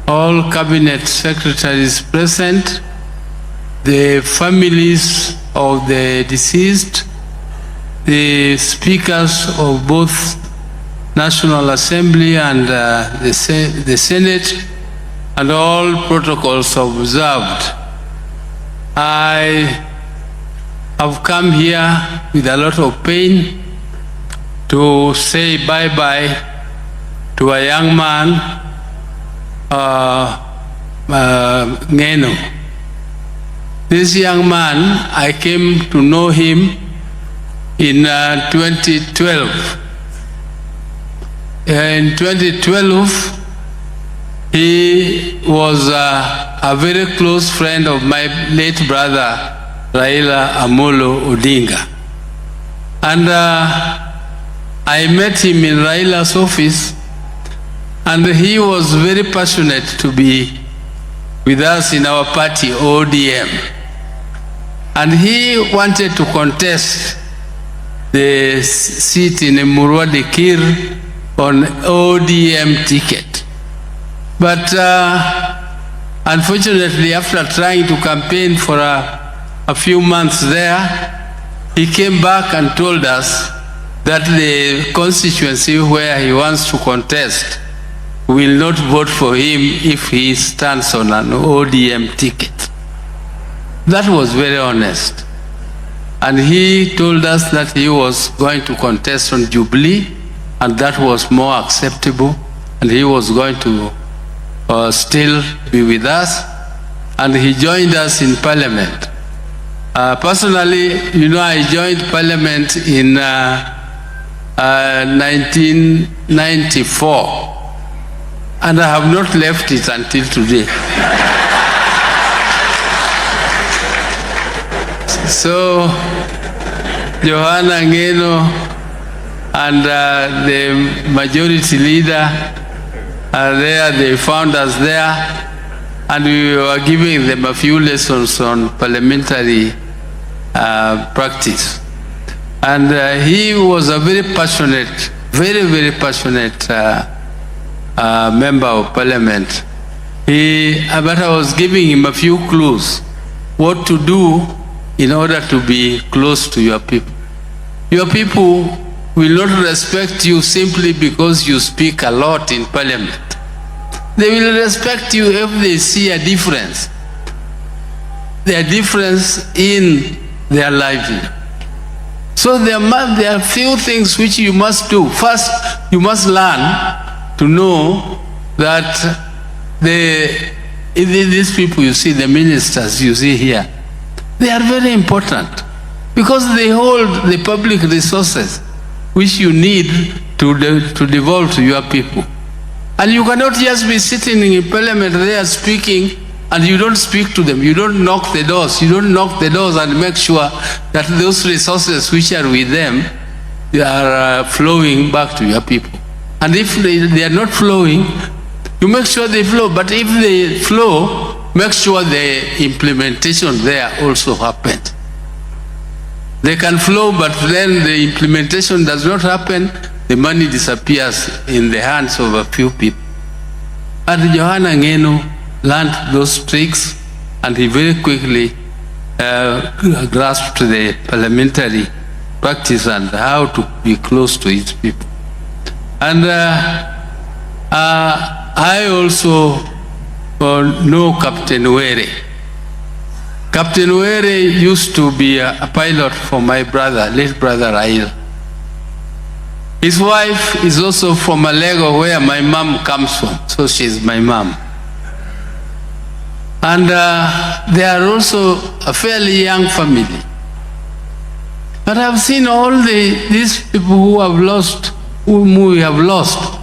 all cabinet secretaries present, the families of the deceased, the speakers of both National Assembly and the Senate, and all protocols observed. I have come here with a lot of pain to say bye-bye to a young man, Ng'eno. This young man, I came to know him in 2012. In 2012, he was a very close friend of my late brother, Raila Amolo Odinga. And I met him in Raila's office, and he was very passionate to be with us in our party, ODM. And he wanted to contest the seat in Emurua on ODM ticket. But unfortunately, after trying to campaign for a few months there, he came back and told us that the constituency where he wants to contest will not vote for him if he stands on an ODM ticket. That was very honest. And he told us that he was going to contest on Jubilee, and that was more acceptable, and he was going to still be with us, and he joined us in Parliament. Personally, you know, I joined Parliament in 1994, and I have not left it until today. So, Johanna Ng'eno and the majority leader are there, they found us there, and we were giving them a few lessons on parliamentary practice. And he was a very passionate, very passionate member of parliament. But I was giving him a few clues what to do in order to be close to your people. Your people will not respect you simply because you speak a lot in parliament. They will respect you if they see a difference. Their difference in their livelihood. So there are few things which you must do. First, you must learn to know that these people you see, the ministers you see here, they are very important because they hold the public resources which you need to devolve to your people. And you cannot just be sitting in parliament there speaking and you don't speak to them. You don't knock the doors. You don't knock the doors and make sure that those resources which are with them, they are flowing back to your people. And if they are not flowing, you make sure they flow. But if they flow, make sure the implementation there also happens. They can flow, but then the implementation does not happen. The money disappears in the hands of a few people. And Johanna Ng'eno learned those tricks, and he very quickly grasped the parliamentary practice and how to be close to his people. And I also know Captain Were. Captain Were used to be a pilot for my brother, late brother Rail. His wife is also from Alego, where my mom comes from, so she's my mom. And they are also a fairly young family. But I've seen all these people who have lost, whom we have lost.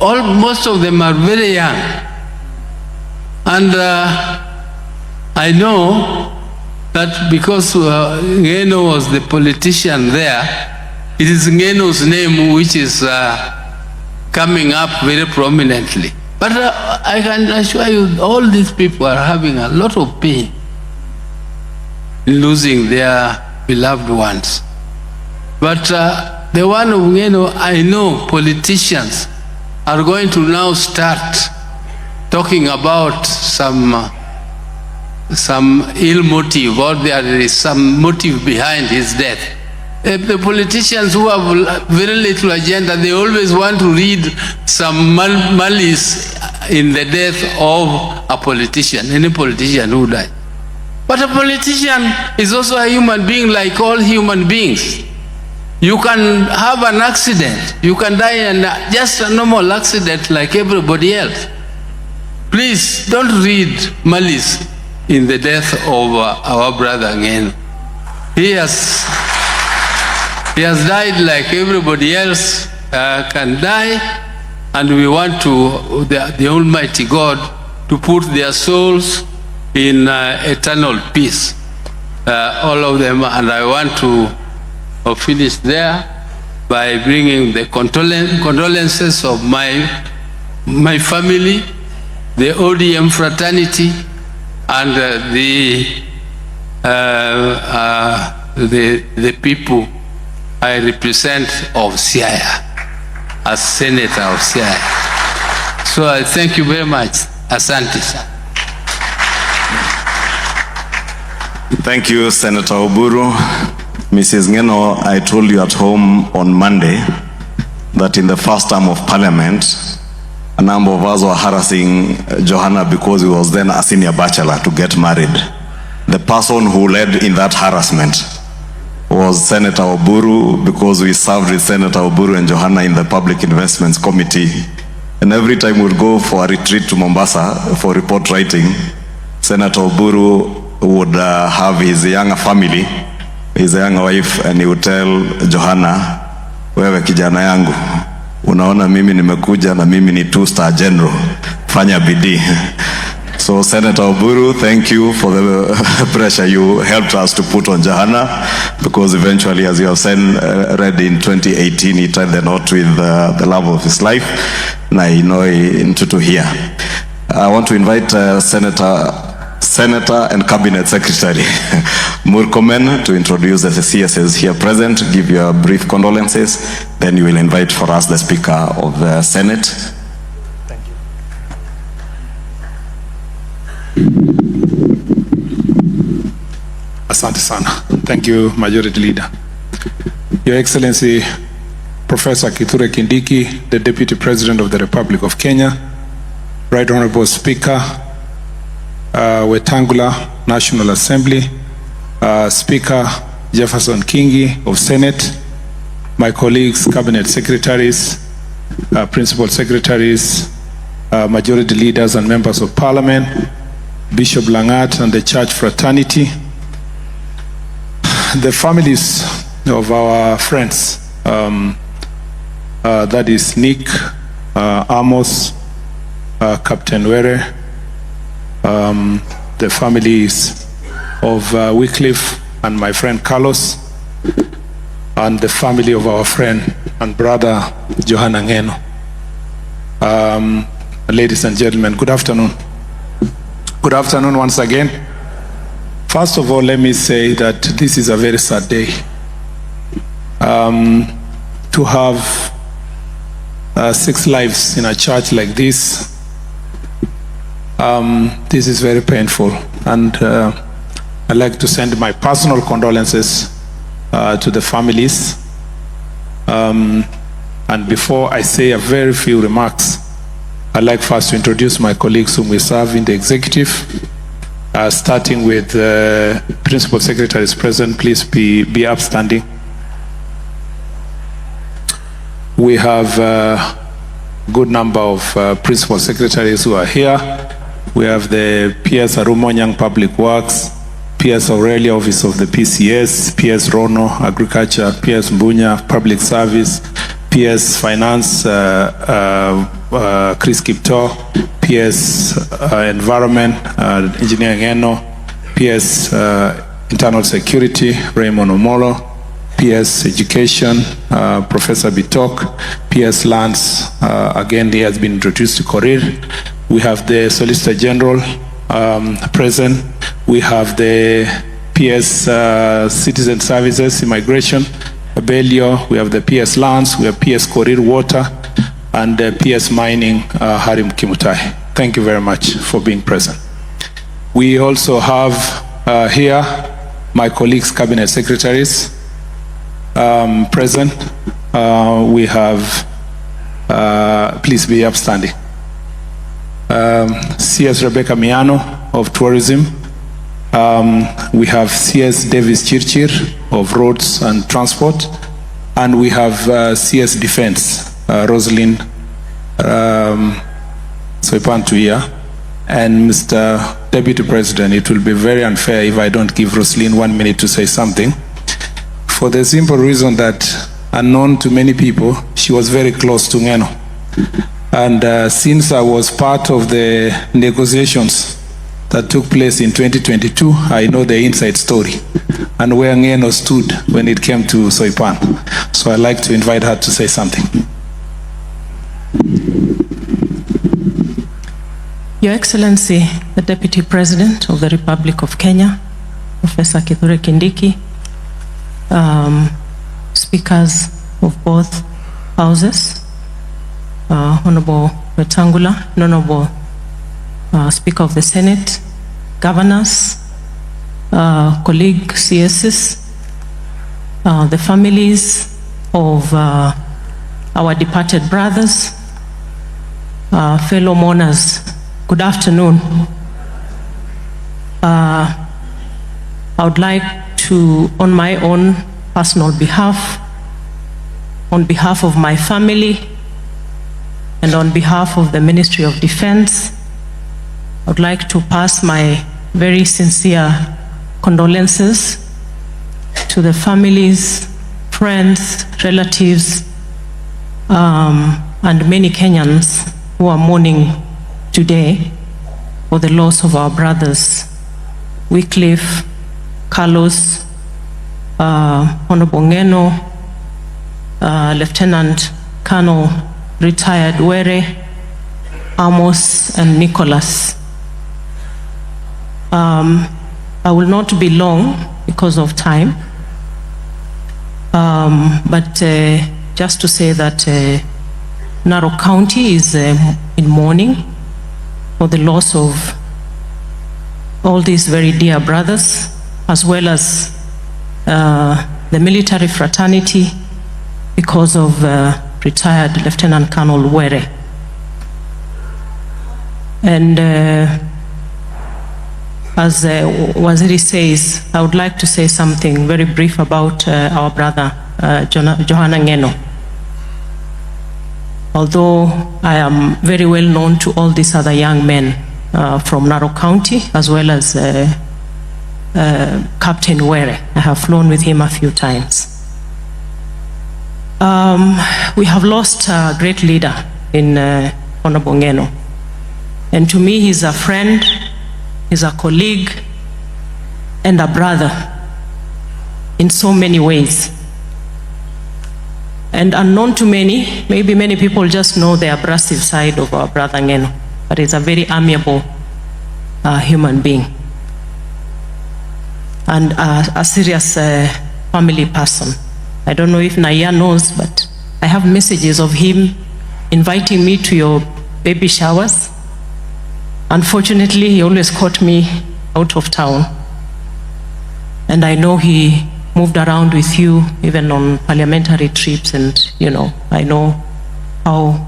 Most of them are very young. And I know that because Ng'eno was the politician there, it is Ng'eno's name which is coming up very prominently. But I can assure you, all these people are having a lot of pain in losing their beloved ones. But the one of Ng'eno, I know politicians are going to now start talking about some ill motive, or there is some motive behind his death. The politicians who have very little agenda, they always want to read some malice in the death of a politician, any politician who died. But a politician is also a human being like all human beings. You can have an accident, you can die, and just a normal accident like everybody else. Please don't read malice in the death of our brother Ng'eno. He has died like everybody else can die, and we want to the Almighty God to put their souls in eternal peace, all of them. And I want to finish there by bringing the condolences of my family, the ODM fraternity, and the people I represent of Siaya, as Senator of Siaya. So I thank you very much. Asante. Thank you, Senator Oburu. Mrs. Ng'eno, I told you at home on Monday that in the first term of parliament, a number of us were harassing Johanna because he was then a senior bachelor to get married. The person who led in that harassment was Senator Oburu, because we served with Senator Oburu and Johanna in the Public Investments Committee. And every time we'd go for a retreat to Mombasa for report writing, Senator Oburu would have his younger family, his younger wife, and he would tell Johanna, wewe kijana yangu, unaona mimi nimekuja na mimi ni two-star general, fanya bidii. So Senator Oburu, thank you for the pressure you helped us to put on Johanna, because eventually, as you have said, read in 2018, he tied the knot with the love of his life. Na Ntutu here. I want to invite Senator and Cabinet Secretary Murkomen to introduce the CSs here present, give your brief condolences, then you will invite for us the Speaker of the Senate. Asante sana. Thank you, Majority Leader. Your Excellency, Professor Kithure Kindiki, the Deputy President of the Republic of Kenya, Right Honorable Speaker, Wetangula, National Assembly, Speaker Jefferson Kingi of Senate, my colleagues, Cabinet Secretaries, Principal Secretaries, Majority Leaders and Members of Parliament, Bishop Langat and the Church Fraternity, the families of our friends, that is Nick, Amos, Captain Were, the families of Wycliffe and my friend Carlos, and the family of our friend and brother Johanna Ng'eno. Ladies and gentlemen, good afternoon. Good afternoon once again. First of all, let me say that this is a very sad day. To have 6 lives in a church like this, this is very painful. And I'd like to send my personal condolences to the families. And before I say a very few remarks, I'd like first to introduce my colleagues whom we serve in the executive, starting with Principal Secretaries present. Please be upstanding. We have a good number of Principal Secretaries who are here. We have the PS Arumonyang Public Works, PS Aurelia Office of the PCS, PS Rono Agriculture, PS Mbunya Public Service, PS Finance Chris Kipto, PS Environment Engineer Ng'eno, PS Internal Security Raymond Omolo, PS Education Professor Bitok, PS Lands again he has been introduced to Korir. We have the Solicitor General present. We have the PS Citizen Services Immigration Belio, we have the PS Lands, we have PS Korir Water, and PS Mining Harim Kimutai. Thank you very much for being present. We also have here my colleagues, cabinet secretaries present. We have, please be upstanding. CS Rebecca Miano of Tourism. We have CS Davis Chirchir of Roads and Transport, and we have CS Defense Rosalind Soipantuia, and Mr. Deputy President. It will be very unfair if I don't give Rosalind 1 minute to say something, for the simple reason that, unknown to many people, she was very close to Ng'eno. And since I was part of the negotiations that took place in 2022, I know the inside story and where Ng'eno stood when it came to Soipan. So I'd like to invite her to say something. Your Excellency, the Deputy President of the Republic of Kenya, Professor Kithure Kindiki, speakers of both houses, Honorable Wetangula, Honorable Speaker of the Senate, governors, colleague CSs, the families of our departed brothers, fellow mourners, good afternoon. I would like to, on my own personal behalf, on behalf of my family, and on behalf of the Ministry of Defense, I would like to pass my very sincere condolences to the families, friends, relatives, and many Kenyans who are mourning today for the loss of our brothers, Wycliffe, Carlos, Honorable Ng'eno, Lieutenant Colonel Retired Were, Amos, and Nicholas. I will not be long because of time, but just to say that Narok County is in mourning for the loss of all these very dear brothers, as well as the military fraternity because of retired Lieutenant Colonel Were. And as Waziri says, I would like to say something very brief about our brother Johanna Ng'eno. Although I am very well known to all these other young men from Narok County, as well as Captain Were. I have flown with him a few times. We have lost a great leader in Honorable Ng'eno. And to me, he's a friend, he's a colleague, and a brother in so many ways. And unknown to many, maybe many people just know the abrasive side of our brother Ng'eno, but he's a very amiable human being. and a serious family person. I don't know if Naya knows, but I have messages of him inviting me to your baby showers. Unfortunately, he always caught me out of town. And I know he moved around with you, even on parliamentary trips, and, you know, I know how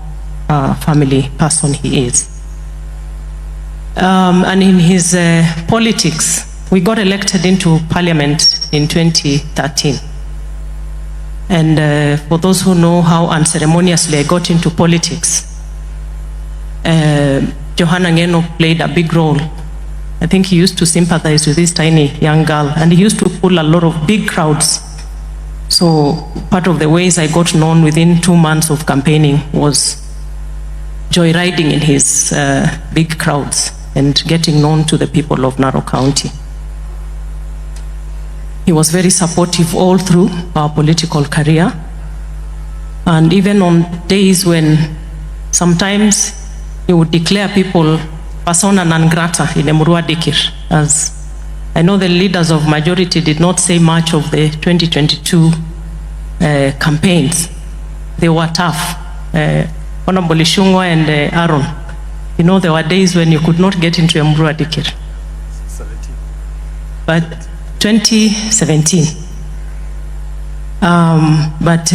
a family person he is. And in his politics, we got elected into parliament in 2013. And for those who know how unceremoniously I got into politics, Johanna Ng'eno played a big role. I think he used to sympathize with this tiny young girl, and he used to pull a lot of big crowds. So part of the ways I got known within 2 months of campaigning was joyriding in his big crowds and getting known to the people of Narok County. He was very supportive all through our political career. And even on days when sometimes he would declare people persona non grata in Emurua Dikir, as I know the leaders of majority did not say much of the 2022 campaigns. They were tough. Honorable Ishungwa and Aaron, you know, there were days when you could not get into Emurua Dikir. But 2017. But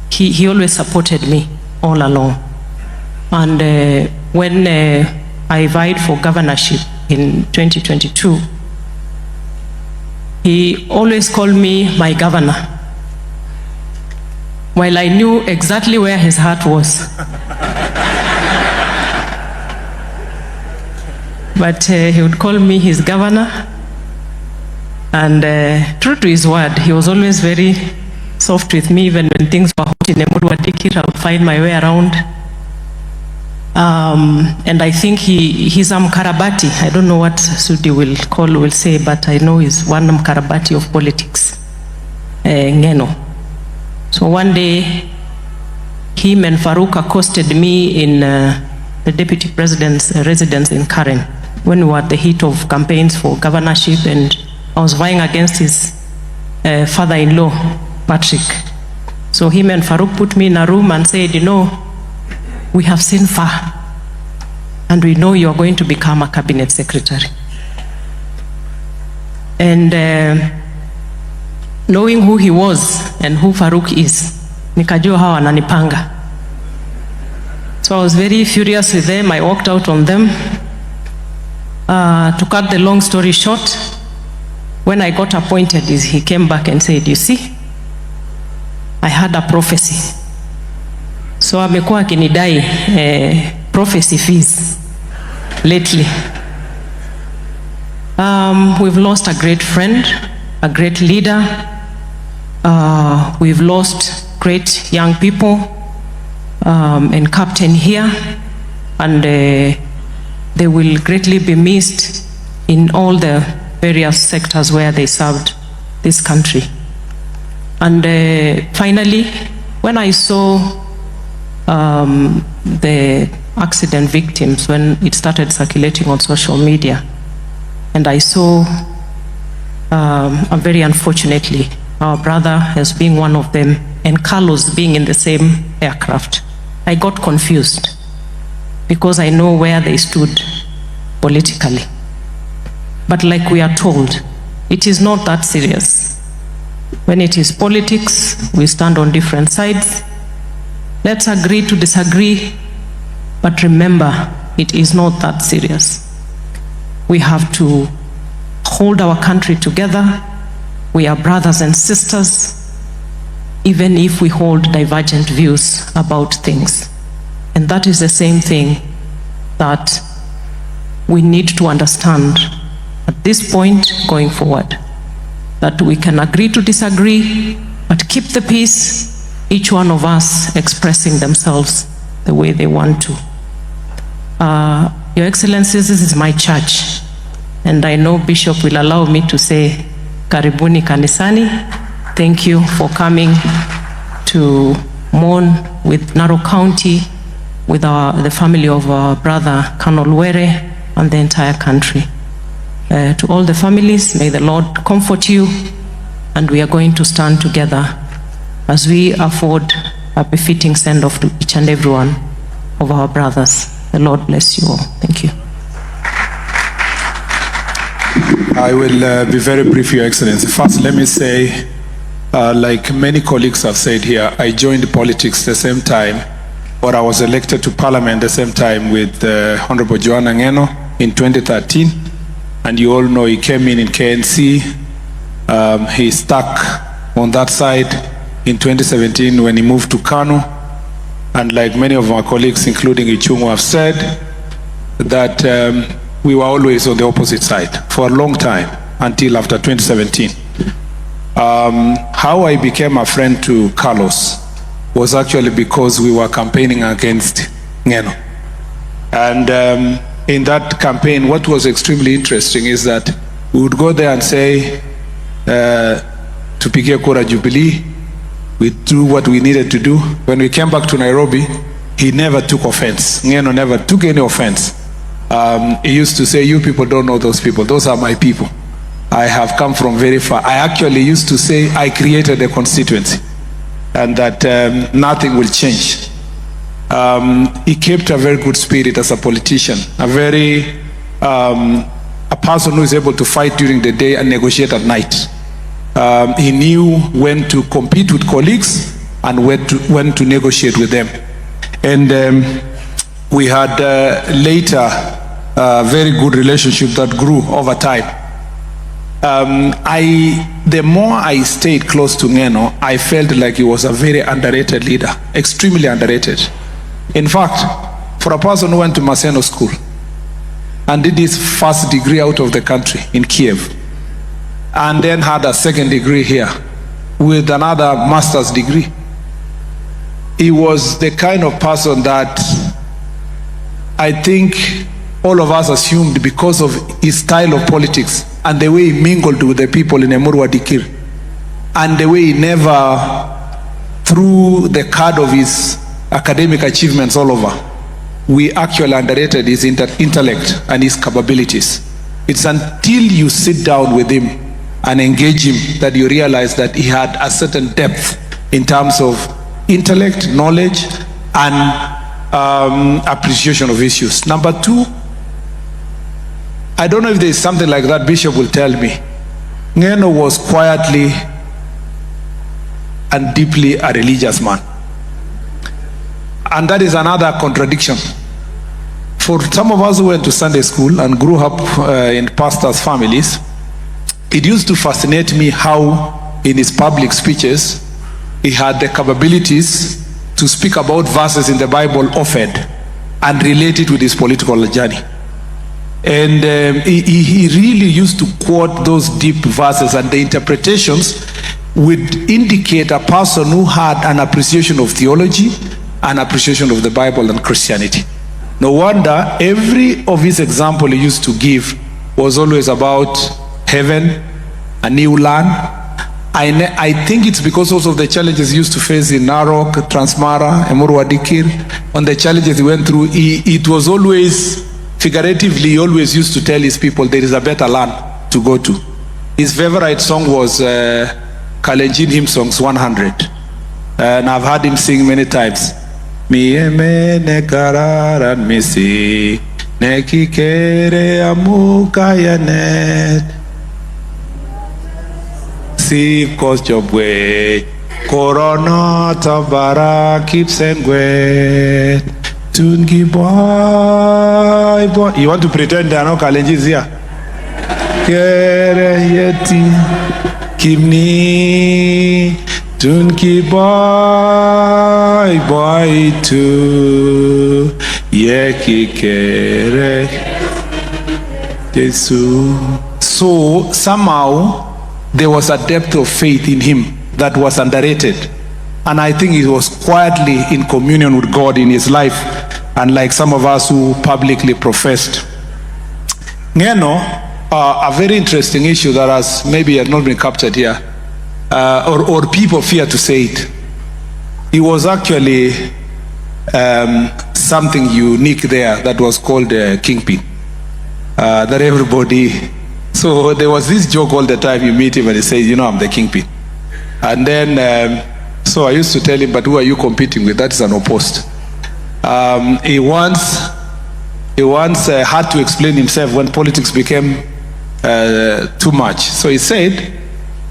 he always supported me all along. And when I vied for governorship in 2022, he always called me my governor, while I knew exactly where his heart was. But he would call me his governor, and true to his word, he was always very soft with me. Even when things were hot in Emurua Dikir, I would find my way around. And I think he's a Mkarabati. I don't know what Sudi will say, but I know he's one Mkarabati of politics, Ng'eno. So one day, him and Farouk accosted me in the deputy president's residence in Karen when we were at the heat of campaigns for governorship, and I was vying against his father-in-law, Patrick. So him and Farouk put me in a room and said, you know, we have seen far, and we know you are going to become a cabinet secretary. And knowing who he was and who Farouk is, nikajua hawa wananipanga. So I was very furious with them. I walked out on them. To cut the long story short, when I got appointed, he came back and said, you see, I had a prophecy. So amekuwa akinidai prophecy fees lately. We've lost a great friend, a great leader. We've lost great young people and captain here, and they will greatly be missed in all the various sectors where they served this country. And finally, when I saw the accident victims, when it started circulating on social media, and I saw, very unfortunately, our brother as being one of them, and Carlos being in the same aircraft, I got confused, because I know where they stood politically. But like we are told, it is not that serious. When it is politics, we stand on different sides. Let's agree to disagree, but remember, it is not that serious. We have to hold our country together. We are brothers and sisters, even if we hold divergent views about things. And that is the same thing that we need to understand at this point going forward, that we can agree to disagree, but keep the peace, each one of us expressing themselves the way they want to. Your Excellencies, this is my church, and I know Bishop will allow me to say, Karibuni Kanisani. Thank you for coming to mourn with Narok County, with the family of our brother Colonel Were, and the entire country. To all the families, may the Lord comfort you, and we are going to stand together as we afford a befitting send-off to each and every one of our brothers. The Lord bless you all. Thank you. I will be very brief, Your Excellency. First, let me say, like many colleagues have said here, I joined politics the same time, or I was elected to Parliament the same time with Honorable Johanna Ng'eno in 2013. And you all know he came in KNC. He stuck on that side in 2017 when he moved to Kano. And like many of my colleagues, including Ichungu, have said, that we were always on the opposite side for a long time until after 2017. How I became a friend to Carlos was actually because we were campaigning against Ng'eno. And in that campaign, what was extremely interesting is that we would go there and say, tupige kura Jubilee, we do what we needed to do. When we came back to Nairobi, he never took offense. Ng'eno never took any offense. He used to say, you people don't know those people. Those are my people. I have come from very far. I actually used to say I created a constituency and that nothing will change. He kept a very good spirit as a politician, a person who is able to fight during the day and negotiate at night. He knew when to compete with colleagues and when to negotiate with them. And we had later a very good relationship that grew over time. The more I stayed close to Ng'eno, I felt like he was a very underrated leader, extremely underrated. In fact, for a person who went to Maseno School and did his first degree out of the country in Kiev, and then had a second degree here with another master's degree, he was the kind of person that I think all of us assumed, because of his style of politics and the way he mingled with the people in Emurua Dikir, and the way he never threw the card of his academic achievements all over, we actually underrated his intellect and his capabilities. It's until you sit down with him and engage him that you realize that he had a certain depth in terms of intellect, knowledge, and appreciation of issues. Number two, I don't know if there is something like that, Bishop will tell me. Ng'eno was quietly and deeply a religious man. And that is another contradiction. For some of us who went to Sunday school and grew up in pastors' families, it used to fascinate me how in his public speeches he had the capabilities to speak about verses in the Bible often and relate it with his political journey. And he really used to quote those deep verses, and the interpretations would indicate a person who had an appreciation of theology, an appreciation of the Bible and Christianity. No wonder every of his example he used to give was always about heaven, a new land. I think it's because also of the challenges he used to face in Narok, Transmara, Emurua Dikir. On the challenges he went through, it was always, figuratively, he always used to tell his people there is a better land to go to. His favorite song was Kalenjin hymn songs 100. And I've heard him sing many times. Mieme ne kararan misi ne kikere amuka yanet si koschobwe korona tabara kipsengwe tungi boy. You want to pretend there are no Kalenjins here? Kere yeti kimni tunki boy tu yeki kere Jesu. So somehow there was a depth of faith in him that was underrated, and I think he was quietly in communion with God in his life, unlike some of us who publicly professed. Ng'eno, a very interesting issue that has maybe had not been captured here, or people fear to say it. He was actually something unique there that was called Kingpin, that everybody So there was this joke all the time. You meet him and he says, you know, I'm the kingpin. And then, so I used to tell him, but who are you competing with? That is an opposed. He once had to explain himself when politics became too much. So he said,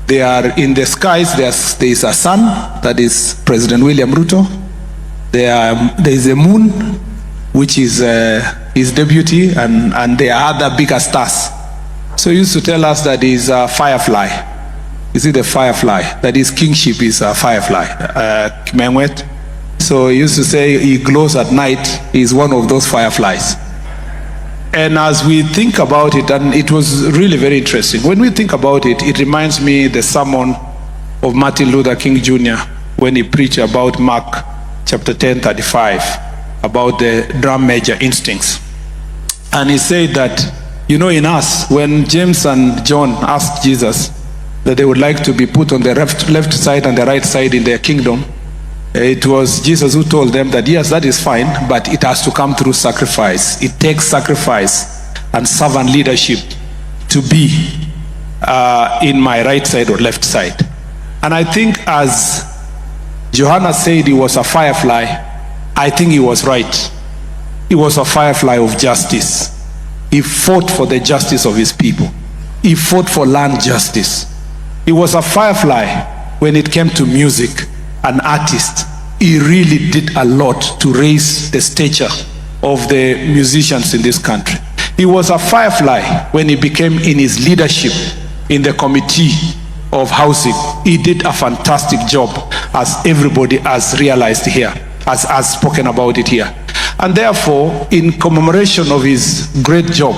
they are in the skies, there is a sun, that is President William Ruto. There is a moon, which is his deputy, and there are other bigger stars. So he used to tell us that he's a firefly. Is it a firefly? That his kingship is a firefly. Kimengwet. So he used to say he glows at night. He's one of those fireflies. And as we think about it, and it was really very interesting, when we think about it, it reminds me the sermon of Martin Luther King Jr. when he preached about Mark chapter 10:35, about the drum major instincts. And he said that, you know, in us, when James and John asked Jesus that they would like to be put on the left side and the right side in their kingdom, it was Jesus who told them that yes, that is fine, but it has to come through sacrifice. It takes sacrifice and servant leadership to be in my right side or left side. And I think as Johanna said he was a firefly, I think he was right. He was a firefly of justice. He fought for the justice of his people. He fought for land justice. He was a firefly when it came to music. An artist. He really did a lot to raise the stature of the musicians in this country. He was a firefly when he became in his leadership in the committee of housing. He did a fantastic job, as everybody has realized here, has spoken about it here. And therefore, in commemoration of his great job,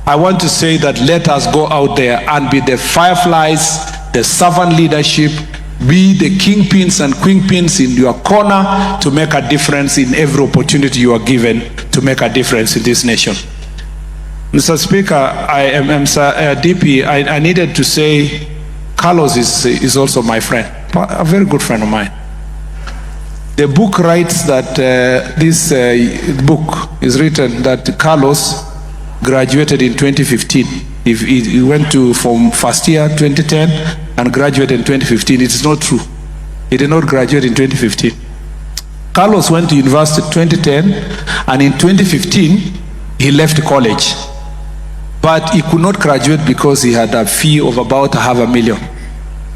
I want to say that let us go out there and be the fireflies, the servant leadership, be the kingpins and queenpins in your corner to make a difference in every opportunity you are given to make a difference in this nation. Mr. Speaker, DP, I needed to say Carlos is also my friend, a very good friend of mine. The book writes that this book is written that Carlos graduated in 2015. He went from first year 2010 and graduated in 2015. It is not true. He did not graduate in 2015. Carlos went to university in 2010, and in 2015 he left college. But he could not graduate because he had a fee of about $500,000.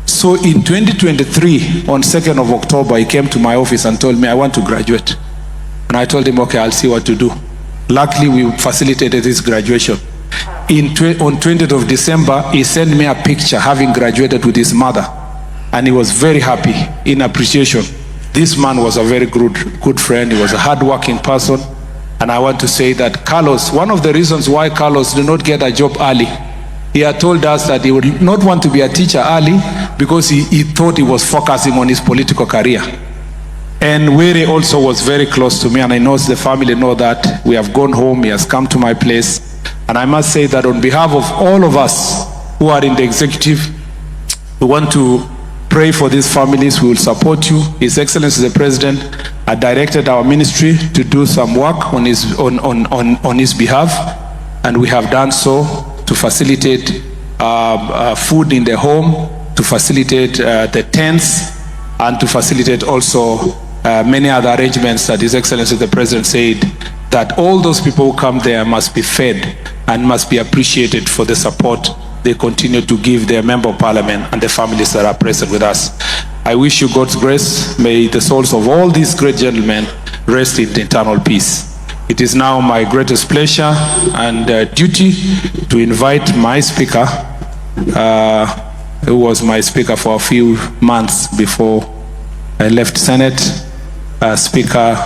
So in 2023, on 2nd of October, he came to my office and told me, I want to graduate. And I told him, okay, I'll see what to do. Luckily, we facilitated his graduation. On 20th of December, he sent me a picture having graduated with his mother. And he was very happy in appreciation. This man was a very good friend. He was a hardworking person. And I want to say that Carlos, one of the reasons why Carlos did not get a job early, he had told us that he would not want to be a teacher early because he thought he was focusing on his political career. And Were also was very close to me, and I know the family know that. We have gone home, he has come to my place. And I must say that on behalf of all of us who are in the executive, we want to pray for these families. We will support you. His Excellency the President had directed our ministry to do some work on his behalf, and we have done so to facilitate food in the home, to facilitate the tents, and to facilitate also many other arrangements that His Excellency the President said that all those people who come there must be fed and must be appreciated for the support they continue to give their member of parliament and the families that are present with us. I wish you God's grace. May the souls of all these great gentlemen rest in eternal peace. It is now my greatest pleasure and duty to invite my speaker, who was my speaker for a few months before I left Senate, Speaker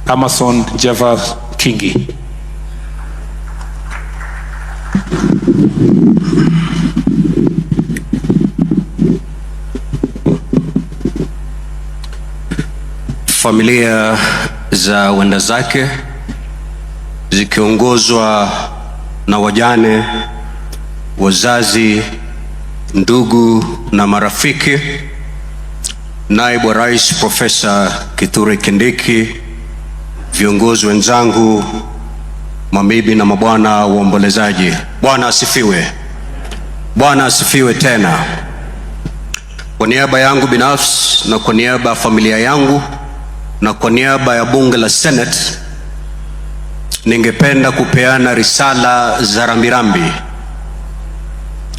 Amason Jeffers Kingi. Familia za wenda zake zikiongozwa na wajane, wazazi, ndugu na marafiki, Naibu Rais Profesa Kithure Kindiki, viongozi wenzangu, mabibi na mabwana waombolezaji, Bwana asifiwe. Bwana asifiwe tena. Kwa niaba yangu binafsi na kwa niaba ya familia yangu na kwa niaba ya bunge la Senate, ningependa kupeana risala za rambirambi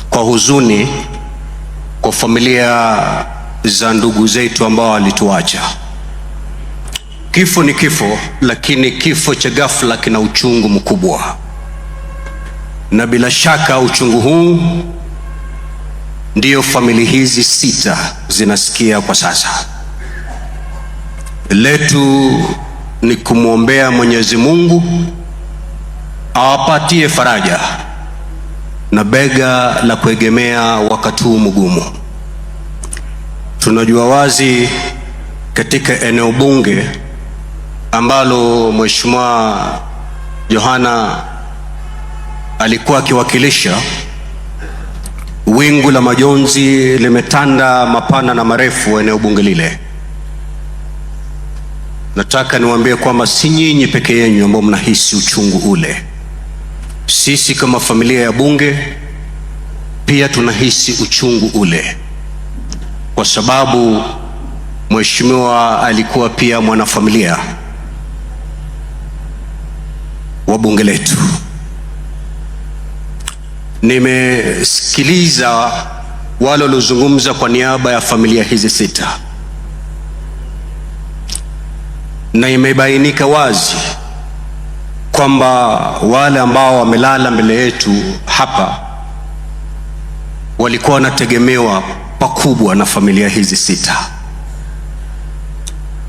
kwa huzuni kwa familia za ndugu zetu ambao walituacha. Kifo ni kifo, lakini kifo cha ghafla kina uchungu mkubwa, na bila shaka uchungu huu ndiyo familia hizi 6 zinasikia kwa sasa. Letu ni kumwombea Mwenyezi Mungu awapatie faraja na bega la kuegemea wakati huu mgumu. Tunajua wazi katika eneo bunge ambalo Mheshimiwa Johanna alikuwa akiwakilisha, wingu la majonzi limetanda mapana na marefu eneo bunge lile. Nataka niwaambie kwamba si nyinyi peke yenu ambao mnahisi uchungu ule. Sisi kama familia ya bunge pia tunahisi uchungu ule, kwa sababu mheshimiwa alikuwa pia mwanafamilia wa bunge letu. Nimesikiliza wale waliozungumza kwa niaba ya familia hizi 6, na imebainika wazi kwamba wale ambao wamelala mbele yetu hapa walikuwa wanategemewa pakubwa na familia hizi 6.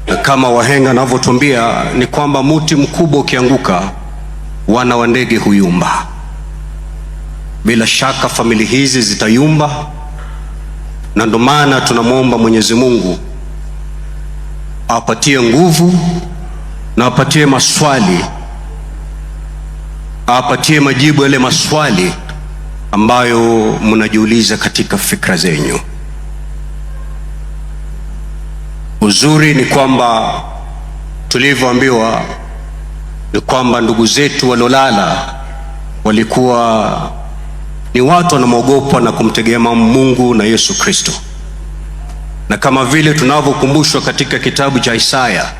Na kama wahenga wanavyotuambia ni kwamba mti mkubwa ukianguka wana wa ndege huyumba. Bila shaka familia hizi zitayumba, na ndio maana tunamwomba Mwenyezi Mungu apatie nguvu na apatie maswali, apatie majibu yale maswali ambayo mnajiuliza katika fikra zenyu. Uzuri ni kwamba tulivyoambiwa ni kwamba ndugu zetu walolala walikuwa ni watu wanamwogopa na kumtegemea Mungu na Yesu Kristo. Na kama vile tunavyokumbushwa katika kitabu cha Isaya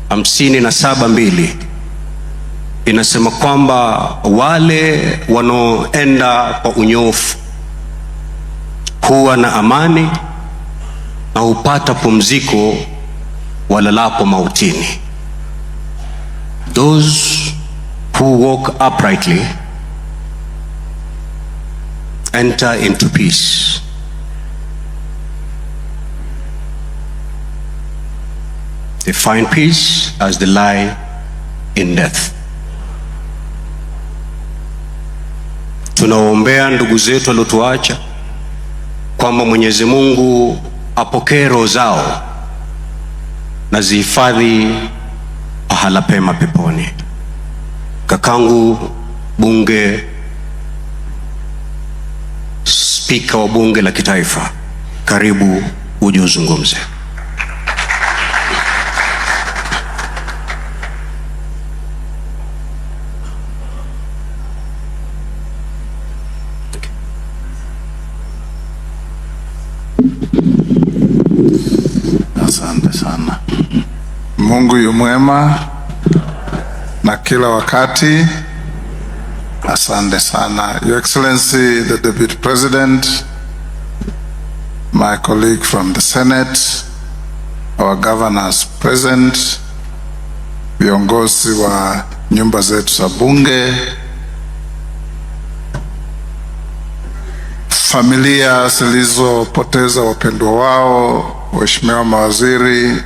57:2 inasema kwamba wale wanaoenda kwa unyofu huwa na amani na hupata pumziko walalapo mautini. Those who walk uprightly enter into peace. They find peace as they lie in death. Tunaombea ndugu zetu waliotuacha kwamba Mwenyezi Mungu apokee roho zao na zihifadhi pahala pema peponi. Kakangu bunge, spika wa bunge la kitaifa, karibu uje uzungumze. Asante sana. Mungu yu mwema na kila wakati. Asante sana. Your Excellency, the Deputy President, my colleague from the Senate, our governors present, viongozi wa nyumba zetu za bunge, familia zilizopoteza wapendwa wao, waheshimiwa mawaziri,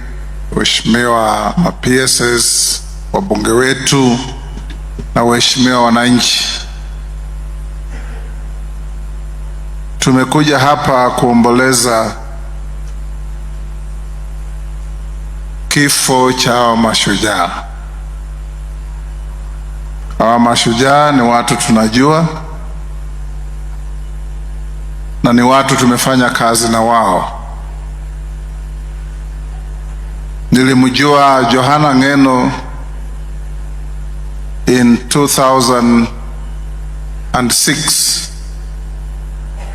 waheshimiwa ma-PSS, wabunge wetu na waheshimiwa wananchi. Tumekuja hapa kuomboleza kifo cha hawa mashujaa. Hawa mashujaa ni watu tunajua na ni watu tumefanya kazi na wao. Nilimjua Johanna Ng'eno in 2006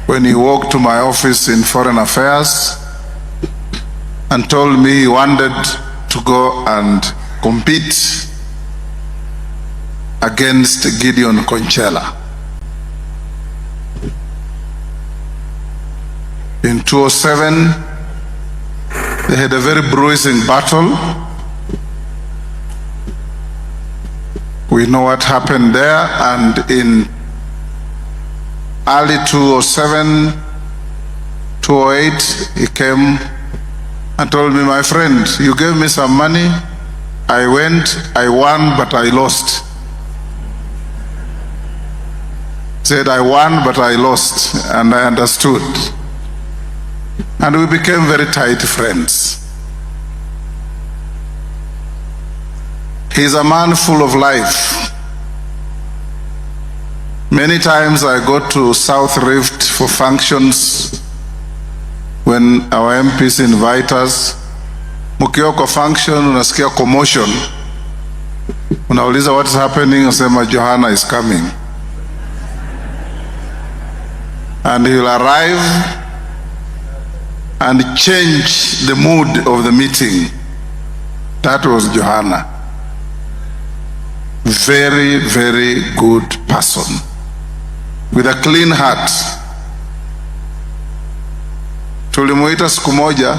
when he walked to my office in Foreign Affairs and told me he wanted to go and compete against Gideon Konchela. In 2007, they had a very bruising battle. We know what happened there, and in early 2007, 2008, he came and told me, my friend, you gave me some money, I went, I won, but I lost. Said, I won, but I lost, and I understood. And we became very tight friends. He's a man full of life. Many times I go to South Rift for functions when our MPs invite us. Mukioko function, unasikia commotion. Unauliza what is happening, unasema Johanna is coming. And he will arrive and change the mood of the meeting. That was Johanna. Very, very good person with a clean heart. Tulimuita siku moja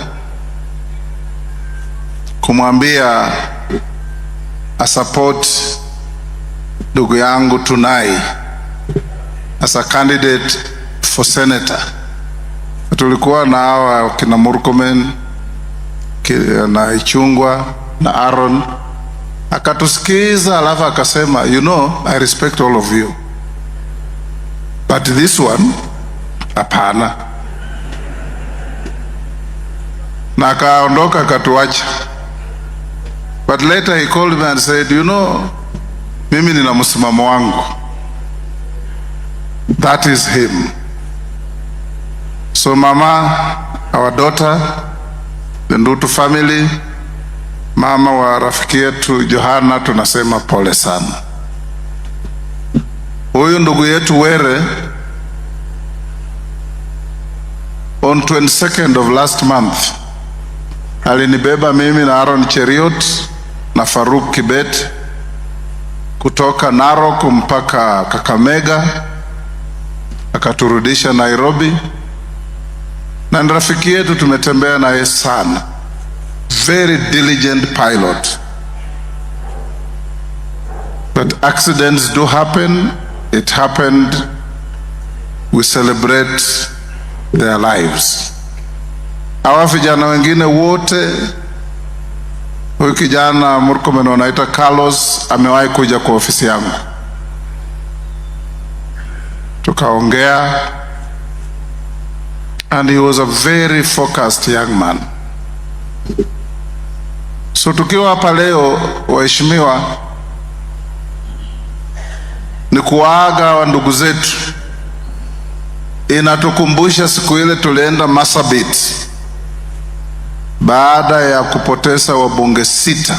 kumwambia a support ndugu yangu Tunai as a candidate for senator. Tulikuwa na hawa kina Murkomen na Ichungwa na Aaron. Akatusikiza alafu akasema, you know, I respect all of you, but this one hapana. Na akaondoka akatuacha. But later he called me and said, you know, mimi nina msimamo wangu. That is him. So mama, our daughter, the Ndutu family, mama wa rafiki yetu Johanna, tunasema pole sana. Huyu ndugu yetu Were, on 22nd of last month, alinibeba mimi na Aaron Cheruiyot na Faruk Kibet kutoka Narok mpaka Kakamega, akaturudisha Nairobi. Na rafiki yetu tumetembea naye sana. Very diligent pilot. But accidents do happen. It happened. We celebrate their lives. Hawa vijana wengine wote, huyu kijana Murkomen wanaita Carlos amewahi kuja kwa ofisi yangu. Tukaongea, and he was a very focused young man. So tukiwa hapa leo, waheshimiwa, ni kuaga wa ndugu zetu. Inatukumbusha siku ile tulienda Marsabit baada ya kupoteza wabunge 6,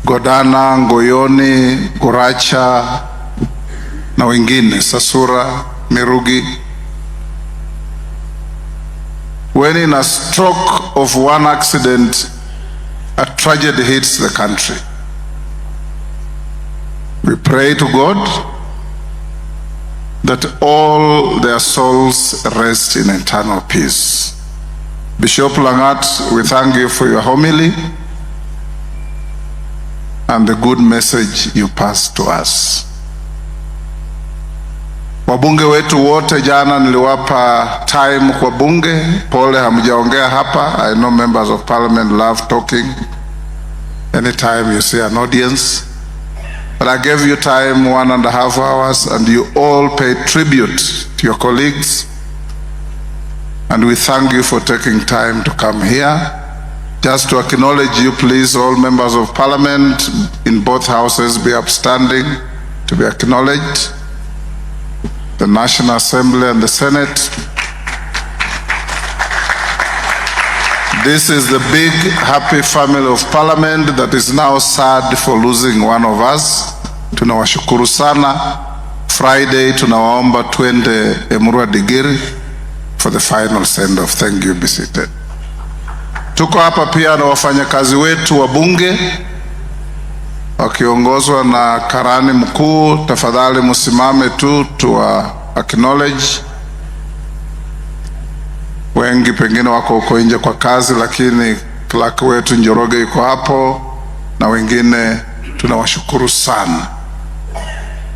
Godana, Ngoyoni, Guracha na wengine, Sasura, Mirugi. When in a stroke of one accident, a tragedy hits the country. We pray to God that all their souls rest in eternal peace. Bishop Langat, we thank you for your homily and the good message you passed to us. Wabunge wetu wote, jana niliwapa time kwa bunge. Pole hamjaongea hapa. I know members of parliament love talking anytime you see an audience. But I gave you time 1.5 hours, and you all paid tribute to your colleagues. And we thank you for taking time to come here. Just to acknowledge you, please, all members of parliament in both houses be upstanding to be acknowledged. The National Assembly and the Senate. This is the big happy family of parliament that is now sad for losing one of us. Tunawashukuru sana. Friday tunawaomba twende Emurua Digiri for the final send off. Thank you. Be seated. Tuko hapa pia na wafanyakazi wetu wa bunge wakiongozwa na karani mkuu. Tafadhali msimame tu tuwa acknowledge. Wengi pengine wako huko nje kwa kazi, lakini clerk wetu Njoroge yuko hapo na wengine. Tunawashukuru sana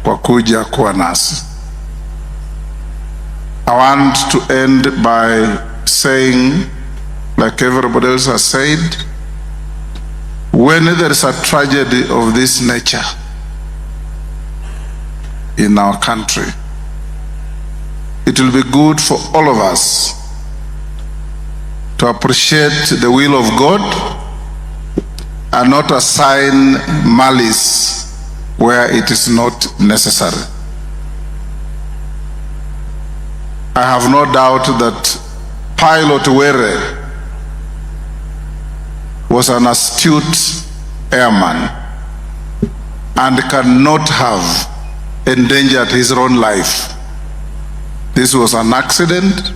kwa kuja kuwa nasi. I want to end by saying, like everybody else has said, when there is a tragedy of this nature in our country, it will be good for all of us to appreciate the will of God and not assign malice where it is not necessary. I have no doubt that Pilot Were was an astute airman and cannot have endangered his own life. This was an accident,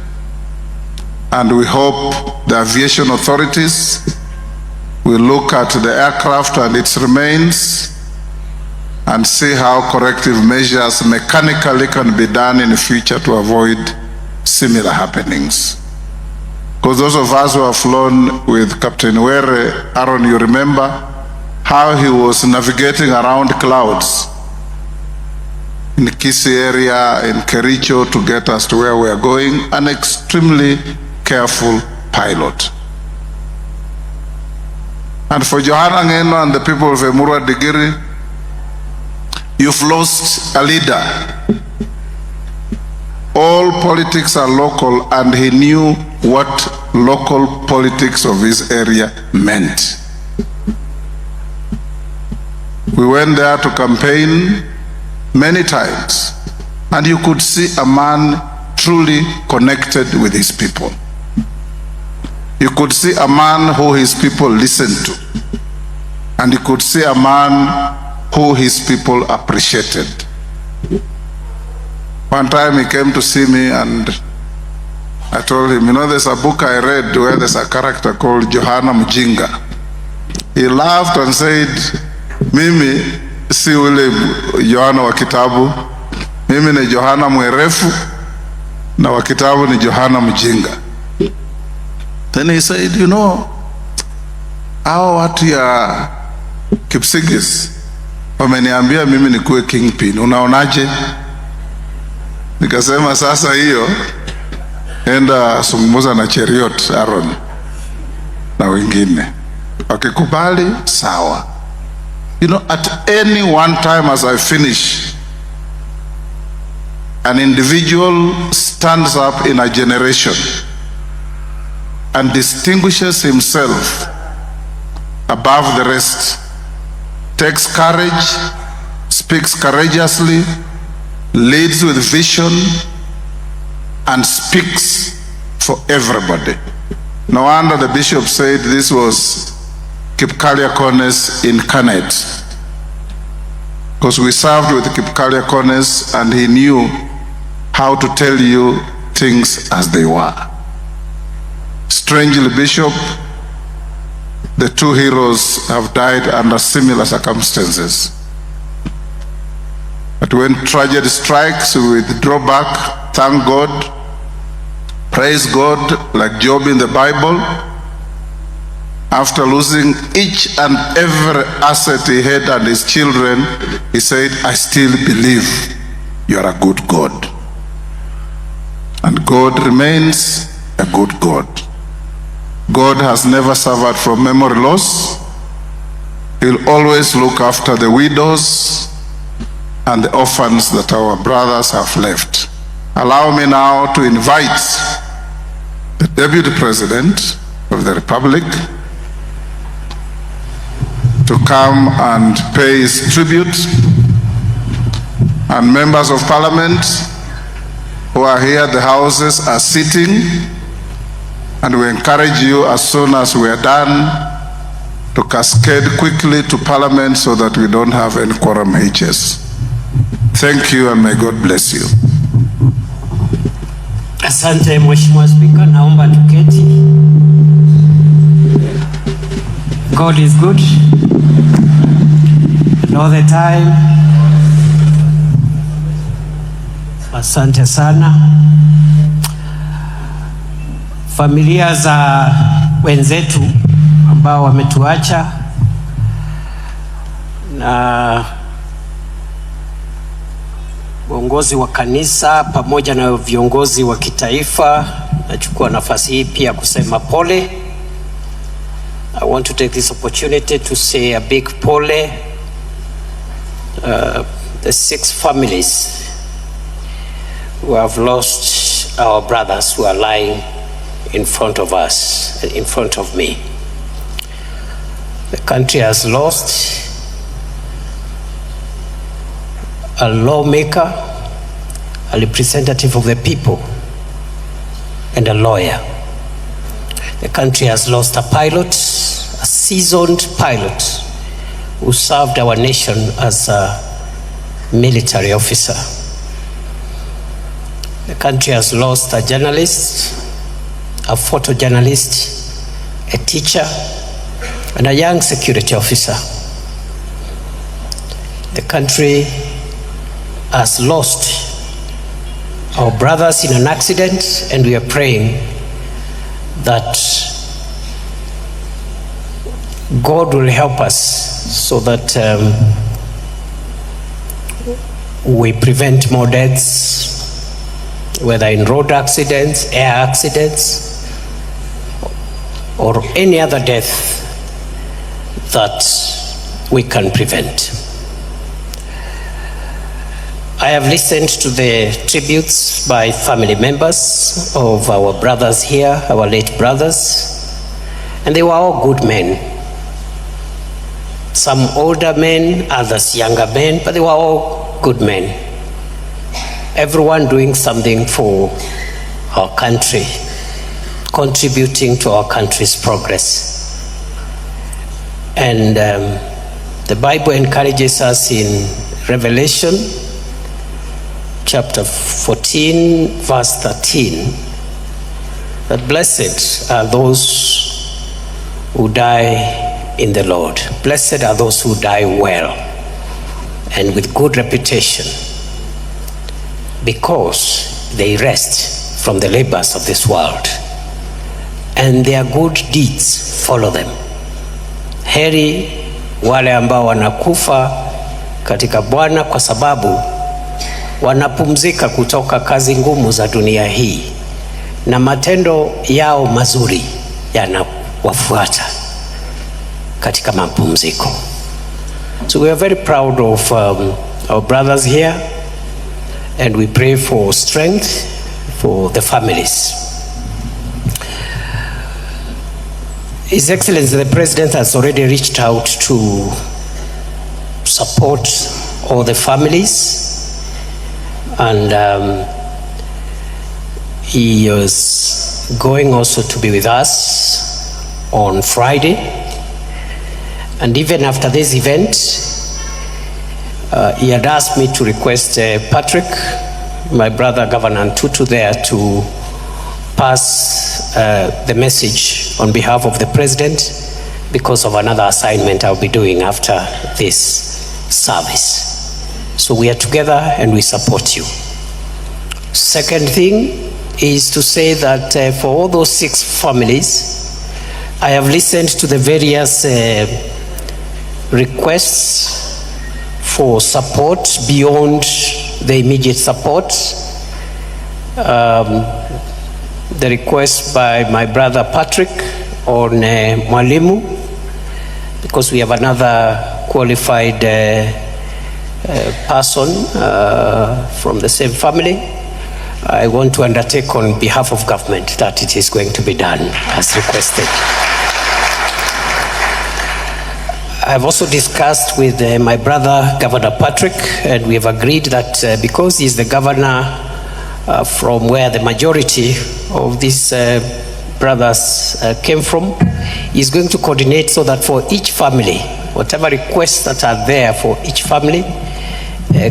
and we hope the aviation authorities will look at the aircraft and its remains and see how corrective measures mechanically can be done in the future to avoid similar happenings. Because those of us who have flown with Captain Were, Aaron, you remember how he was navigating around clouds in the Kisii area, in Kericho, to get us to where we are going. An extremely careful pilot. And for Johanna Ng'eno and the people of Emurua Digiri, you've lost a leader. All politics are local, and he knew what local politics of his area meant. We went there to campaign many times, and you could see a man truly connected with his people. You could see a man who his people listened to, and you could see a man who his people appreciated. One time he came to see me, and I told him, you know, there's a book I read where there's a character called Johanna Mjinga. He laughed and said, mimi si ule Johanna wa kitabu, mimi ni Johanna mwerefu, na wa kitabu ni Johanna Mjinga. Then he said, you know, hao watu ya Kipsigis wameniambia mimi nikuwe kingpin, unaonaje? Nikasema sasa hiyo enda sungumuza na Cheruiyot Aaron na wengine, wakikubali sawa. You know, at any one time as I finish, an individual stands up in a generation and distinguishes himself above the rest, takes courage, speaks courageously, leads with vision, and speaks for everybody. No wonder the bishop said this was Kipkaliakones incarnate, because we served with Kipkaliakones and he knew how to tell you things as they were. Strangely, Bishop, the two heroes have died under similar circumstances. But when tragedy strikes, we withdraw back, thank God, praise God, like Job in the Bible. After losing each and every asset he had and his children, he said, I still believe you are a good God. And God remains a good God. God has never suffered from memory loss. He'll always look after the widows and the orphans that our brothers have left. Allow me now to invite the Deputy President of the Republic to come and pay his tribute, and members of Parliament who are here, the houses are sitting, And we encourage you, as soon as we are done, to cascade quickly to Parliament so that we don't have any quorum hitches. Thank you, and may God bless you. Asante Mheshimiwa Spika, naomba tuketi. God is good and all the time. Asante sana. Familia za wenzetu ambao wametuacha na viongozi wa kanisa pamoja na viongozi wa kitaifa, nachukua nafasi hii pia kusema pole. I want to take this opportunity to say a big pole. The 6 families who have lost our brothers who are lying in front of us, in front of me. The country has lost a lawmaker, a representative of the people, and a lawyer. The country has lost a pilot, a seasoned pilot who served our nation as a military officer. The country has lost a journalist, a photojournalist, a teacher, and a young security officer. The country has lost our brothers in an accident, and we are praying that God will help us so that we prevent more deaths, whether in road accidents, air accidents, or any other death that we can prevent. I have listened to the tributes by family members of our brothers here, our late brothers, and they were all good men. Some older men, others younger men, but they were all good men. Everyone doing something for our country, contributing to our country's progress. And the Bible encourages us in Revelation chapter 14, verse 13, that blessed are those who die in the Lord. Blessed are those who die well and with good reputation, because they rest from the labors of this world, and their good deeds follow them. Heri wale ambao wanakufa katika Bwana, kwa sababu wanapumzika kutoka kazi ngumu za dunia hii, na matendo yao mazuri yanawafuata katika mapumziko. So we are very proud of our brothers here, and we pray for strength for the families. His Excellency the President has already reached out to support all the families, and he is going also to be with us on Friday. And even after this event, he had asked me to request Patrick, my brother Governor Tutu, there to pass the message on behalf of the President, because of another assignment I'll be doing after this service. So we are together and we support you. Second thing is to say that for all those 6 families, I have listened to the various requests for support beyond the immediate support. The request by my brother Patrick on Mwalimu, because we have another qualified person from the same family. I want to undertake on behalf of government that it is going to be done as requested. I've also discussed with my brother Governor Patrick, and we have agreed that because he's the governor from where the majority of these brothers came from. He's going to coordinate so that for each family, whatever requests that are there for each family,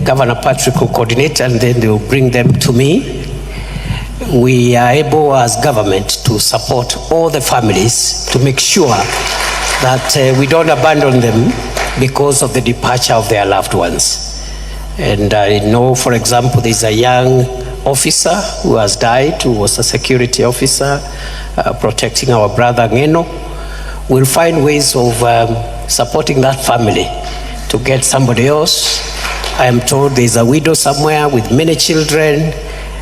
Governor Patrick will coordinate and then they will bring them to me. We are able as government to support all the families to make sure that we don't abandon them because of the departure of their loved ones. And I know, for example, there's a young officer who has died, who was a security officer protecting our brother Ng'eno. We'll find ways of supporting that family to get somebody else. I am told there's a widow somewhere with many children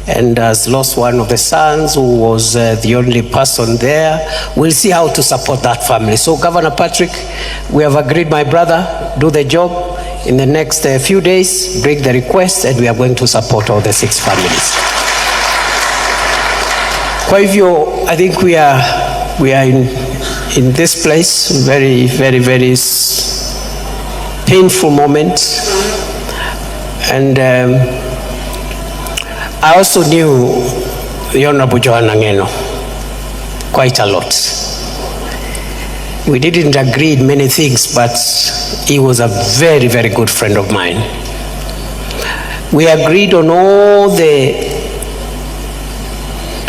and has lost one of the sons who was the only person there. We'll see how to support that family. So Governor Patrick, we have agreed, my brother, do the job. In the next few days, bring the request and we are going to support all the 6 families. Kwa hivyo, I think we are in this place, very, very, very painful moment. And I also knew the Honorable Johanna Ng'eno quite a lot. We didn't agree in many things, but he was a very, very good friend of mine. We agreed on all the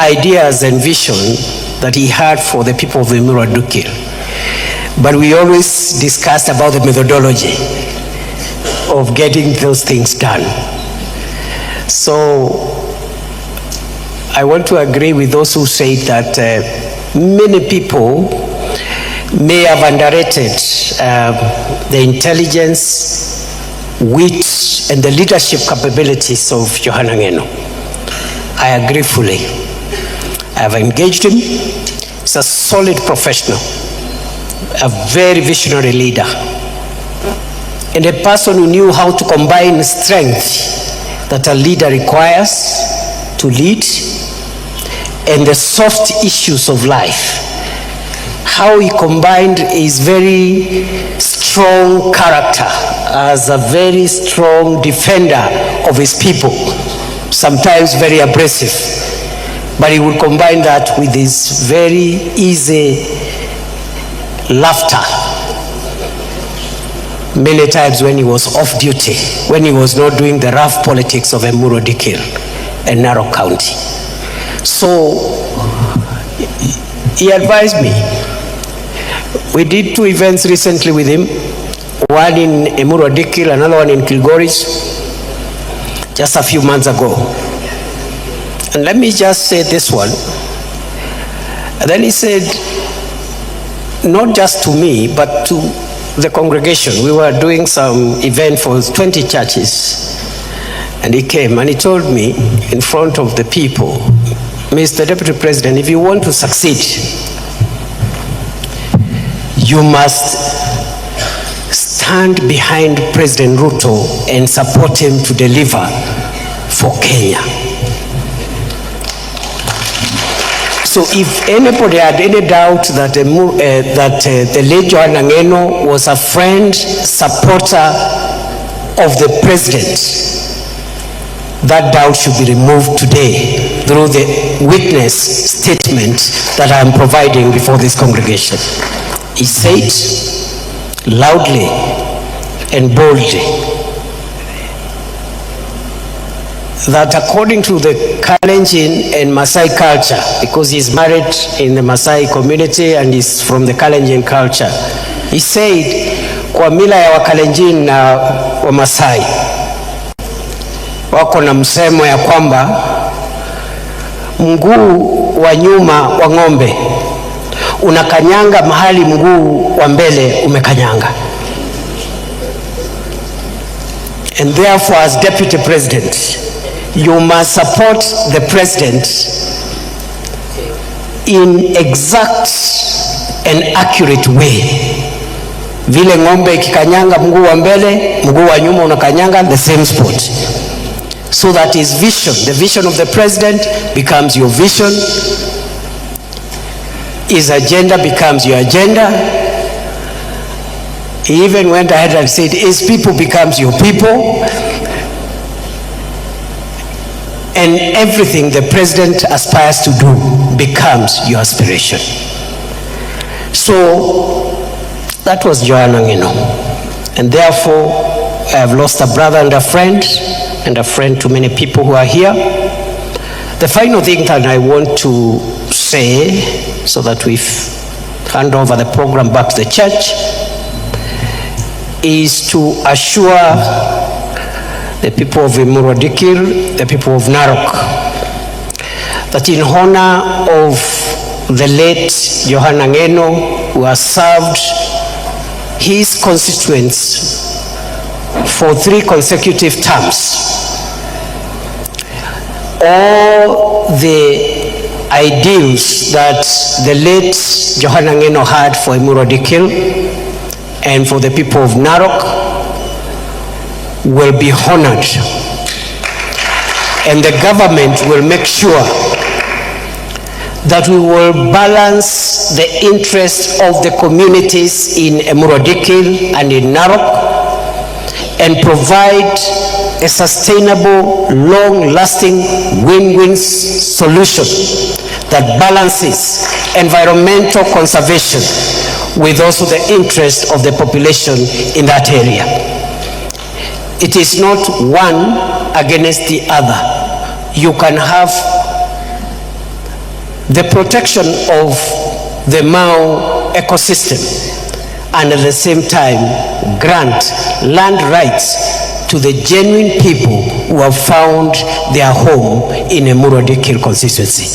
ideas and vision that he had for the people of Emurua Dikir. But we always discussed about the methodology of getting those things done. So I want to agree with those who say that many people may have underrated the intelligence, wit, and the leadership capabilities of Johanna Ng'eno. I agree fully. I have engaged him. He's a solid professional, a very visionary leader, and a person who knew how to combine strength that a leader requires to lead and the soft issues of life. How he combined his very strong character as a very strong defender of his people, sometimes very abrasive, but he would combine that with his very easy laughter. Many times when he was off duty, when he was not doing the rough politics of Emurua Dikir and Narok County. So he advised me. We did 2 events recently with him, one in Emurua Dikir, another one in Kilgoris, just a few months ago. And let me just say this one. And then he said, not just to me, but to the congregation. We were doing some event for 20 churches. And he came and he told me in front of the people, Mr. Deputy President, if you want to succeed, you must stand behind President Ruto and support him to deliver for Kenya. So if anybody had any doubt that the late Johanna Ng'eno was a friend, supporter of the president, that doubt should be removed today through the witness statement that I am providing before this congregation. He said loudly and boldly that according to the Kalenjin and Maasai culture, because he's married in the Maasai community and he's from the Kalenjin culture, he said kwa mila ya Wakalenjin na Wamasai wako na msemo ya kwamba mguu wa nyuma wa ng'ombe unakanyanga mahali mguu wa mbele umekanyanga. And therefore, as Deputy President, you must support the President in exact and accurate way. Vile ng'ombe ikikanyanga mguu wa mbele, mguu wa nyuma unakanyanga the same spot. So that his vision, the vision of the President, becomes your vision. His agenda becomes your agenda. He even went ahead and said his people becomes your people. and everything the president aspires to do becomes your aspiration. So that was Johanna Ng'eno, and therefore I have lost a brother and a friend to many people who are here. The final thing that I want to say, so that we hand over the program back to the church, is to assure the people of Emurua Dikir, the people of Narok, that in honor of the late Johanna Ng'eno, who has served his constituents for 3 consecutive terms, all the ideals that the late Johanna Ng'eno had for Emurua Dikir and for the people of Narok will be honored, and the government will make sure that we will balance the interests of the communities in Emurua Dikir and in Narok and provide a sustainable, long-lasting win-win solution that balances environmental conservation with also the interest of the population in that area. It is not one against the other. You can have the protection of the Mau ecosystem and at the same time grant land rights to the genuine people who have found their home in Emurua Dikir constituency.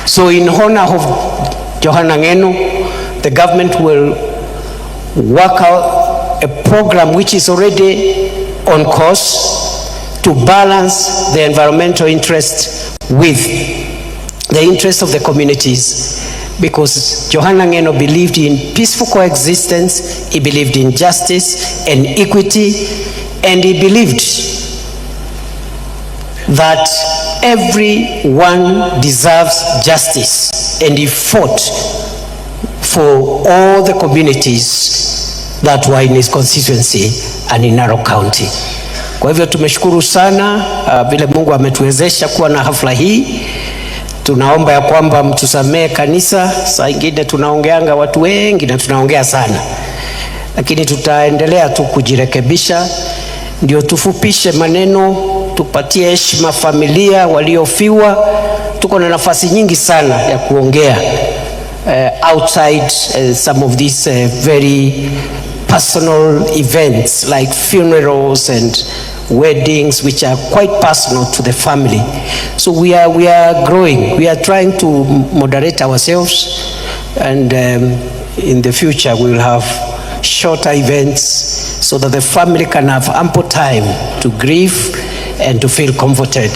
So in honor of Johanna Ng'eno, the government will work out a program which is already on course to balance the environmental interest with the interest of the communities, because Johanna Ng'eno believed in peaceful coexistence, he believed in justice and equity, and he believed that everyone deserves justice, and he fought for all the communities that were in his constituency and in Narok County. Kwa hivyo tumeshukuru sana vile Mungu ametuwezesha kuwa na hafla hii. Tunaomba ya kwamba mtusamee kanisa, saa ingine tunaongeanga watu wengi na tunaongea sana, lakini tutaendelea tu kujirekebisha, ndio tufupishe maneno, tupatie heshima familia waliofiwa. Tuko na nafasi nyingi sana ya kuongea outside some of these very personal events like funerals and weddings, which are quite personal to the family. So we are growing. We are trying to moderate ourselves, and in the future we will have shorter events so that the family can have ample time to grieve and to feel comforted.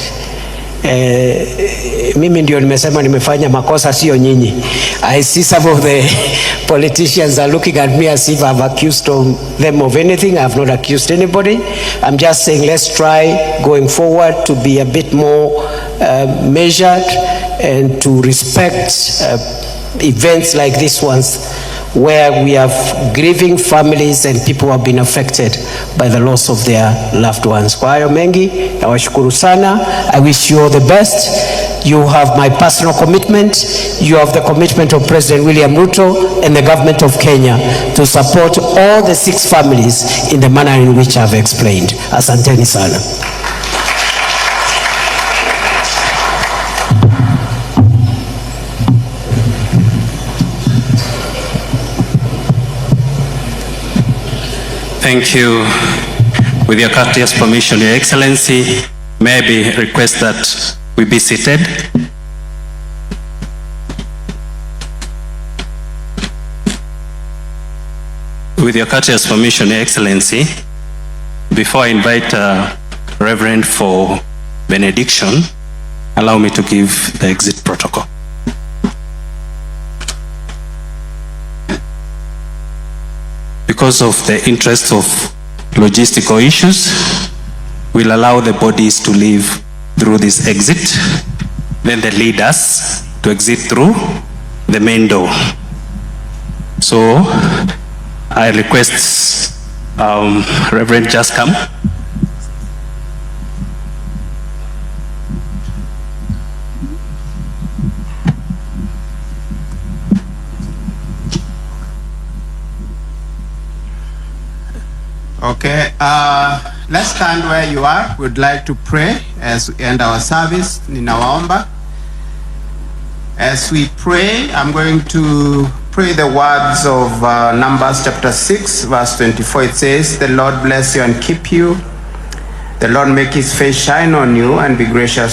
Mimi ndio nimesema nimefanya makosa, sio nyinyi. I see some of the politicians are looking at me as if I've accused them of anything. I have not accused anybody. I'm just saying let's try going forward to be a bit more measured and to respect events like these ones, where we have grieving families and people have been affected by the loss of their loved ones. Kwa hayo mengi, nawashukuru sana. I wish you all the best. You have my personal commitment. You have the commitment of President William Ruto and the government of Kenya to support all the 6 families in the manner in which I've explained. Asanteni sana. Thank you. With your courteous permission, Your Excellency, may I request that we be seated. With your courteous permission, Your Excellency, before I invite Reverend for benediction, allow me to give the exit protocol. Because of the interest of logistical issues, we'll allow the bodies to leave through this exit, then the leaders to exit through the main door. So I request Reverend just come. Okay, let's stand where you are. We'd like to pray as we end our service. Ninawaomba. As we pray, I'm going to pray the words of Numbers chapter 6, verse 24. It says, "The Lord bless you and keep you. The Lord make his face shine on you and be gracious